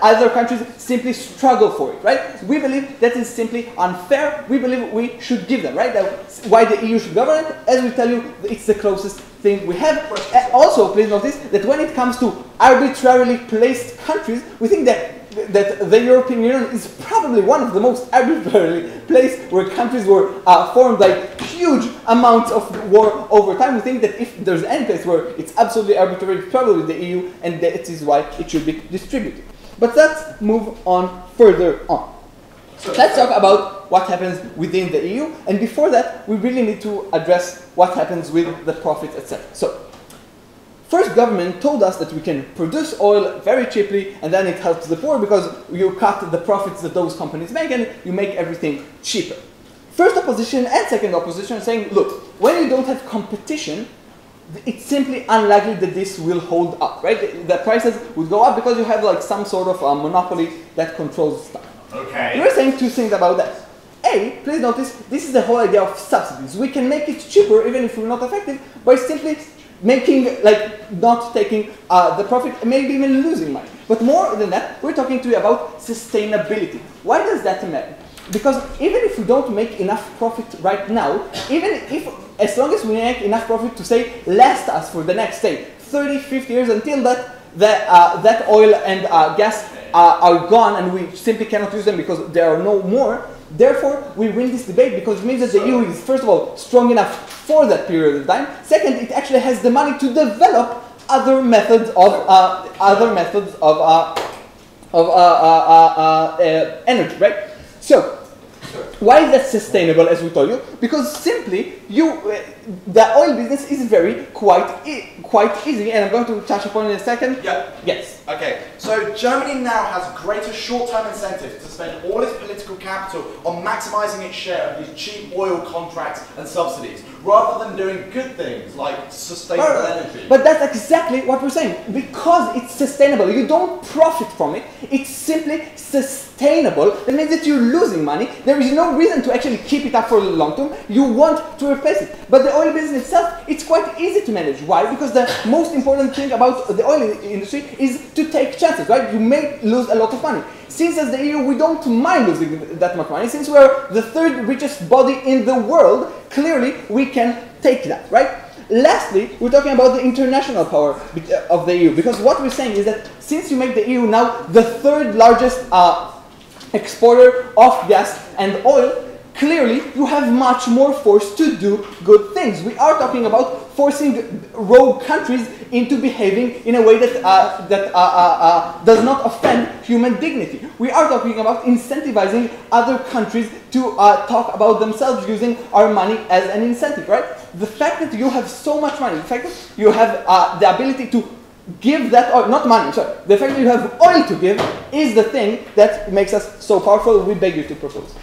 other countries simply struggle for it, right? We believe that is simply unfair. We believe we should give them, right? That's why the EU should govern it. As we tell you, it's the closest thing we have. Also, please notice that when it comes to arbitrarily placed countries, we think that the European Union is probably one of the most arbitrarily placed, where countries were formed by huge amounts of war over time. We think that if there's any place where it's absolutely arbitrary, it's probably the EU, and that is why it should be distributed. But let's move on further on. So let's talk about what happens within the EU, and before that, we really need to address what happens with the profits, etc. So, first, government told us that we can produce oil very cheaply, and then it helps the poor because you cut the profits that those companies make, and you make everything cheaper. First opposition and second opposition are saying, look, when you don't have competition, it's simply unlikely that this will hold up, right? The prices would go up because you have like some sort of monopoly that controls stuff. Okay. We're saying two things about that. A, please notice, this is the whole idea of subsidies. We can make it cheaper even if we're not effective by simply making, like, not taking the profit, maybe even losing money. But more than that, we're talking to you about sustainability. Why does that matter? Because even if we don't make enough profit right now, as long as we make enough profit to say, last us for the next, say, 30, 50 years until that oil and gas are gone and we simply cannot use them because there are no more. Therefore, we win this debate because it means that the EU is, first of all, strong enough for that period of time. Second, it actually has the money to develop other methods of energy, right? So, why is that sustainable, as we told you? Because simply, the oil business is quite easy, and I'm going to touch upon it in a second. Yeah. Yes. Okay, so Germany now has greater short-term incentives to spend all its political capital on maximising its share of these cheap oil contracts and subsidies, rather than doing good things like sustainable energy. But that's exactly what we're saying. Because it's sustainable, you don't profit from it, it's simply sustainable. That means that you're losing money. There is no reason to actually keep it up for the long term. You want to replace it. But the oil business itself, it's quite easy to manage. Why? Because the most important thing about the oil industry is to take chances, right? You may lose a lot of money. Since as the EU, we don't mind losing that much money. Since we're the third richest body in the world, clearly we can take that, right? Lastly, we're talking about the international power of the EU, because what we're saying is that since you make the EU now the third largest exporter of gas and oil, clearly you have much more force to do good things. We are talking about forcing rogue countries into behaving in a way that does not offend human dignity. We are talking about incentivizing other countries to talk about themselves using our money as an incentive, right? The fact that you have so much money, the fact that you have the ability to give that oil, not money, sorry, the fact that you have oil to give is the thing that makes us so powerful. We beg you to propose.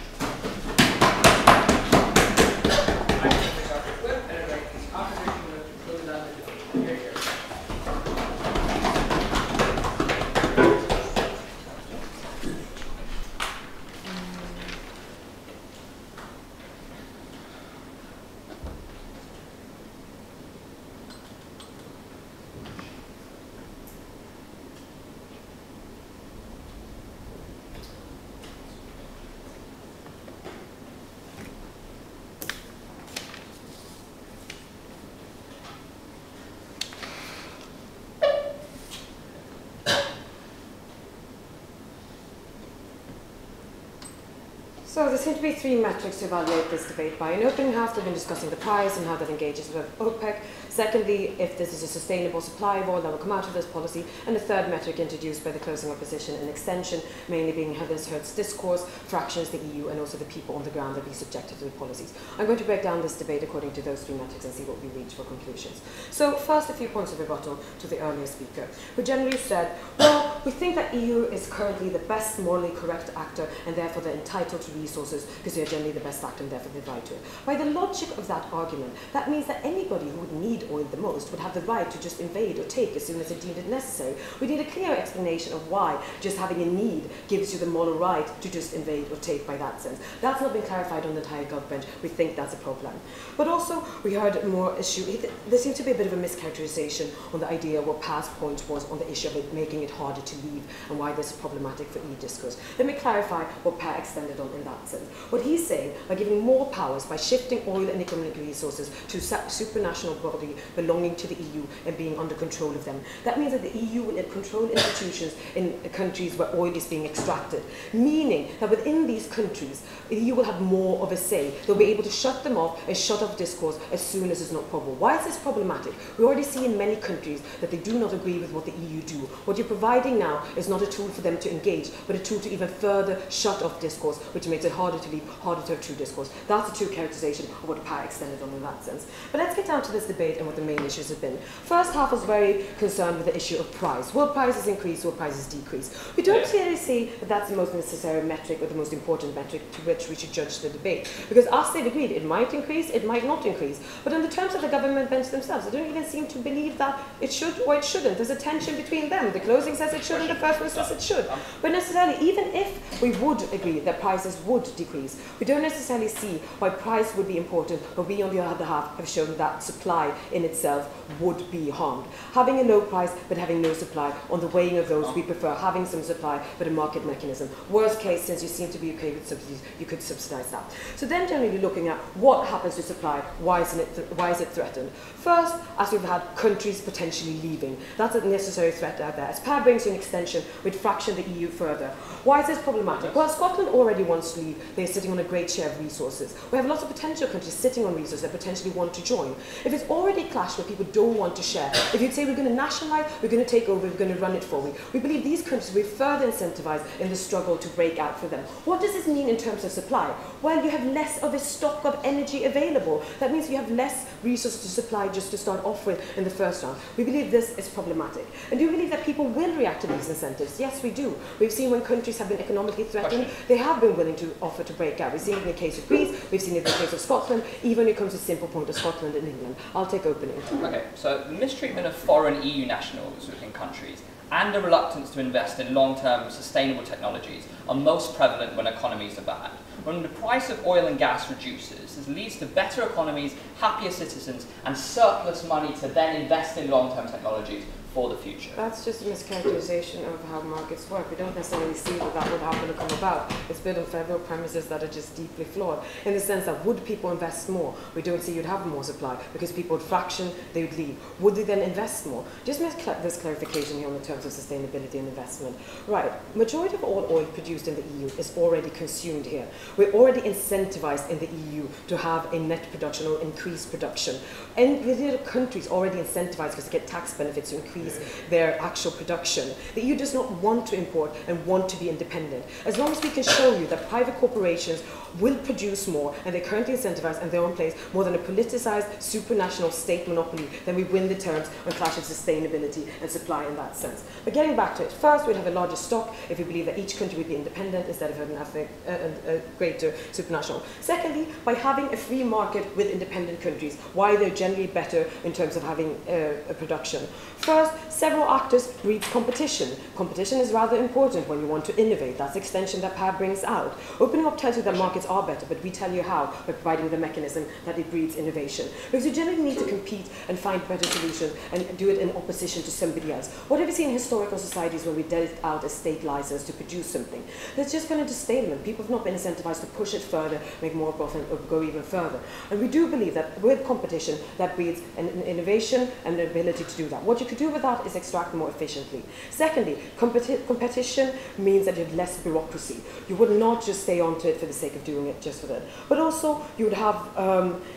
So there seem to be three metrics to evaluate this debate by. In opening half, they've been discussing the price and how that engages with OPEC. Secondly, if this is a sustainable supply of oil that will come out of this policy. And the third metric introduced by the closing opposition and extension, mainly being how this hurts discourse, fractions the EU, and also the people on the ground that be subjected to the policies. I'm going to break down this debate according to those three metrics and see what we reach for conclusions. So first, a few points of rebuttal to the earlier speaker, who generally said, well, we think that EU is currently the best morally correct actor and therefore they're entitled to resources because they're generally the best actor and therefore they right to it. By the logic of that argument, that means that anybody who would need oil the most would have the right to just invade or take as soon as it deemed it necessary. We need a clear explanation of why just having a need gives you the moral right to just invade or take by that sense. That's not been clarified on the entire Gov bench. We think that's a problem. But also, we heard more issue. There seems to be a bit of a mischaracterization on the idea what Pat's point was on the issue of it making it harder to leave and why this is problematic for e-discourse. Let me clarify what Pat extended on in that sense. What he's saying, by giving more powers, by shifting oil and economic resources to supranational body belonging to the EU and being under control of them, that means that the EU will control institutions in countries where oil is being extracted, meaning that within these countries, the EU will have more of a say. They'll be able to shut them off and shut off discourse as soon as it's not probable. Why is this problematic? We already see in many countries that they do not agree with what the EU do. What you're providing now is not a tool for them to engage, but a tool to even further shut off discourse, which makes it harder to leave, harder to have true discourse. That's a true characterization of what Pat extended on in that sense. But let's get down to this debate and what the main issues have been. First half was very concerned with the issue of price. Will prices increase? Will prices decrease? We don't clearly see that that's the most necessary metric or the most important metric to which we should judge the debate. Because us, they've agreed it might increase, it might not increase. But in the terms of the government bench themselves, they don't even seem to believe that it should or it shouldn't. There's a tension between them. The closing says it should and the first one says it should. But necessarily, even if we would agree that prices would decrease, we don't necessarily see why price would be important, but we on the other half have shown that supply in itself would be harmed. Having a low price but having no supply, on the weighing of those, we prefer having some supply but a market mechanism. Worst case, since you seem to be okay with subsidies, you could subsidize that. So then generally looking at what happens to supply, why is it threatened? First, as we've had countries potentially leaving, that's a necessary threat out there. As Per brings you an extension, we'd fraction the EU further. Why is this problematic? Well, Scotland already wants to leave. They're sitting on a great share of resources. We have lots of potential countries sitting on resources that potentially want to join. If it's already clashed where people don't want to share, if you'd say we're going to nationalize, we're going to take over, we're going to run it for you, we believe these countries will be further incentivized in the struggle to break out for them. What does this mean in terms of supply? Well, you have less of a stock of energy available. That means you have less resources to supply just to start off with in the first round. We believe this is problematic. And do you believe that people will react to these incentives? Yes, we do. We've seen when countries have been economically threatened, they have been willing to offer to break out. We've seen it in the case of Greece, we've seen it in the case of Scotland, even when it comes to simple point of Scotland and England. I'll take opening. Okay, so the mistreatment of foreign EU nationals within countries and a reluctance to invest in long-term sustainable technologies are most prevalent when economies are bad. When the price of oil and gas reduces, this leads to better economies, happier citizens, and surplus money to then invest in long-term technologies for the future. That's just a mischaracterization of how markets work. We don't necessarily see that that would happen to come about. It's built on several premises that are just deeply flawed, in the sense that would people invest more? We don't see you'd have more supply, because people would fraction, they would leave. Would they then invest more? Just make this clarification here on the terms of sustainability and investment. Right, majority of all oil produced in the EU is already consumed here. We're already incentivized in the EU to have a net production or increased production. And the other countries already incentivized because they get tax benefits to increase their actual production. The EU does not want to import and want to be independent. As long as we can show you that private corporations will produce more, and they're currently incentivized and they're in place more than a politicized supranational state monopoly, then we win the terms on clash of sustainability and supply in that sense. But getting back to it, first we'd have a larger stock if we believe that each country would be independent instead of having a greater supranational. Secondly, by having a free market with independent countries, why they're generally better in terms of having a production. First, several actors breeds competition. Competition is rather important when you want to innovate. That's the extension that PAB brings out. Opening up tells you that markets are better, but we tell you how by providing the mechanism that it breeds innovation. Because you generally need to compete and find better solutions and do it in opposition to somebody else. What have we seen in historical societies when we dealt out a state license to produce something? That's just going to disdain them. People have not been incentivized to push it further, make more profit, or go even further. And we do believe that with competition, that breeds an innovation and the ability to do that. What you could do with that is extract more efficiently. Secondly, competition means that you have less bureaucracy. You would not just stay onto it for the sake of doing it just for that. But also, you would have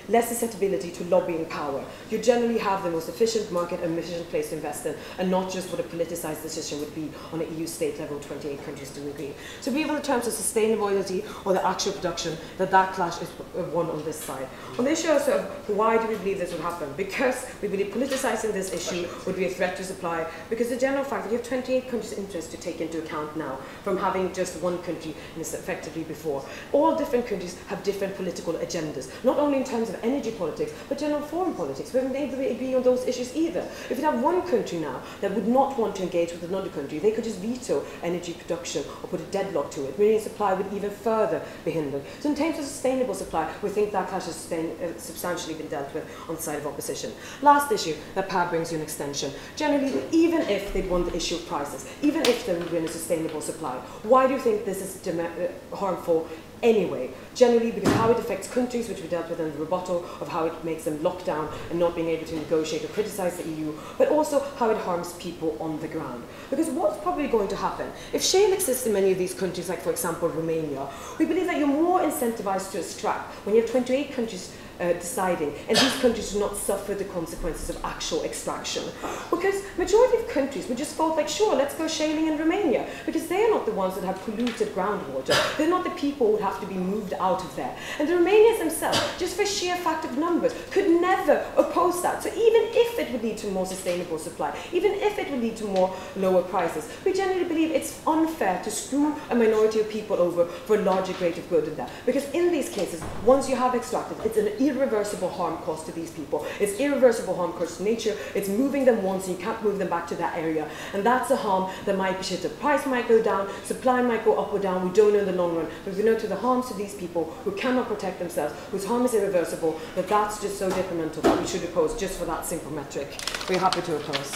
less susceptibility to lobbying power. You generally have the most efficient market and efficient place to invest in, and not just what a politicized decision would be on an EU state level, 28 countries do agree. So be able in terms of sustainability or the actual production, that clash is one on this side. On the issue of why do we believe this would happen? Because we believe politicizing this issue would be a threat to supply, because the general fact that you have 28 countries' interest to take into account now, from having just one country and it's effectively before. All different countries have different political agendas, not only in terms of energy politics, but general foreign politics. We haven't been able to agree on those issues either. If you have one country now that would not want to engage with another country, they could just veto energy production or put a deadlock to it, meaning supply would even further be hindered. So in terms of sustainable supply, we think that clash has substantially been dealt with on the side of opposition. Last issue that PAB brings you an extension. Generally, even if they'd won the issue of prices, even if they would win a sustainable supply, why do you think this is harmful anyway? Generally, because how it affects countries, which we dealt with in the rebuttal, of how it makes them lock down and not being able to negotiate or criticize the EU, but also how it harms people on the ground. Because what's probably going to happen, if shale exists in many of these countries, like for example Romania, we believe that you're more incentivized to extract when you have 28 countries deciding, and these countries do not suffer the consequences of actual extraction. Because majority of countries would just vote like, sure, let's go shaling in Romania, because they are not the ones that have polluted groundwater. They're not the people who would have to be moved out of there. And the Romanians themselves, just for sheer fact of numbers, could never oppose that. So even if it would lead to more sustainable supply, even if it would lead to more lower prices, we generally believe it's unfair to screw a minority of people over for a larger greater good than that. Because in these cases, once you have extracted, it's an irreversible harm cost to these people. It's irreversible harm cost to nature. It's moving them once and you can't move them back to that area. And that's a harm that might be shifted. Price might go down, supply might go up or down. We don't know in the long run. But we know to the harms to these people who cannot protect themselves, whose harm is irreversible, that's just so detrimental that we should oppose just for that simple metric. We're happy to oppose.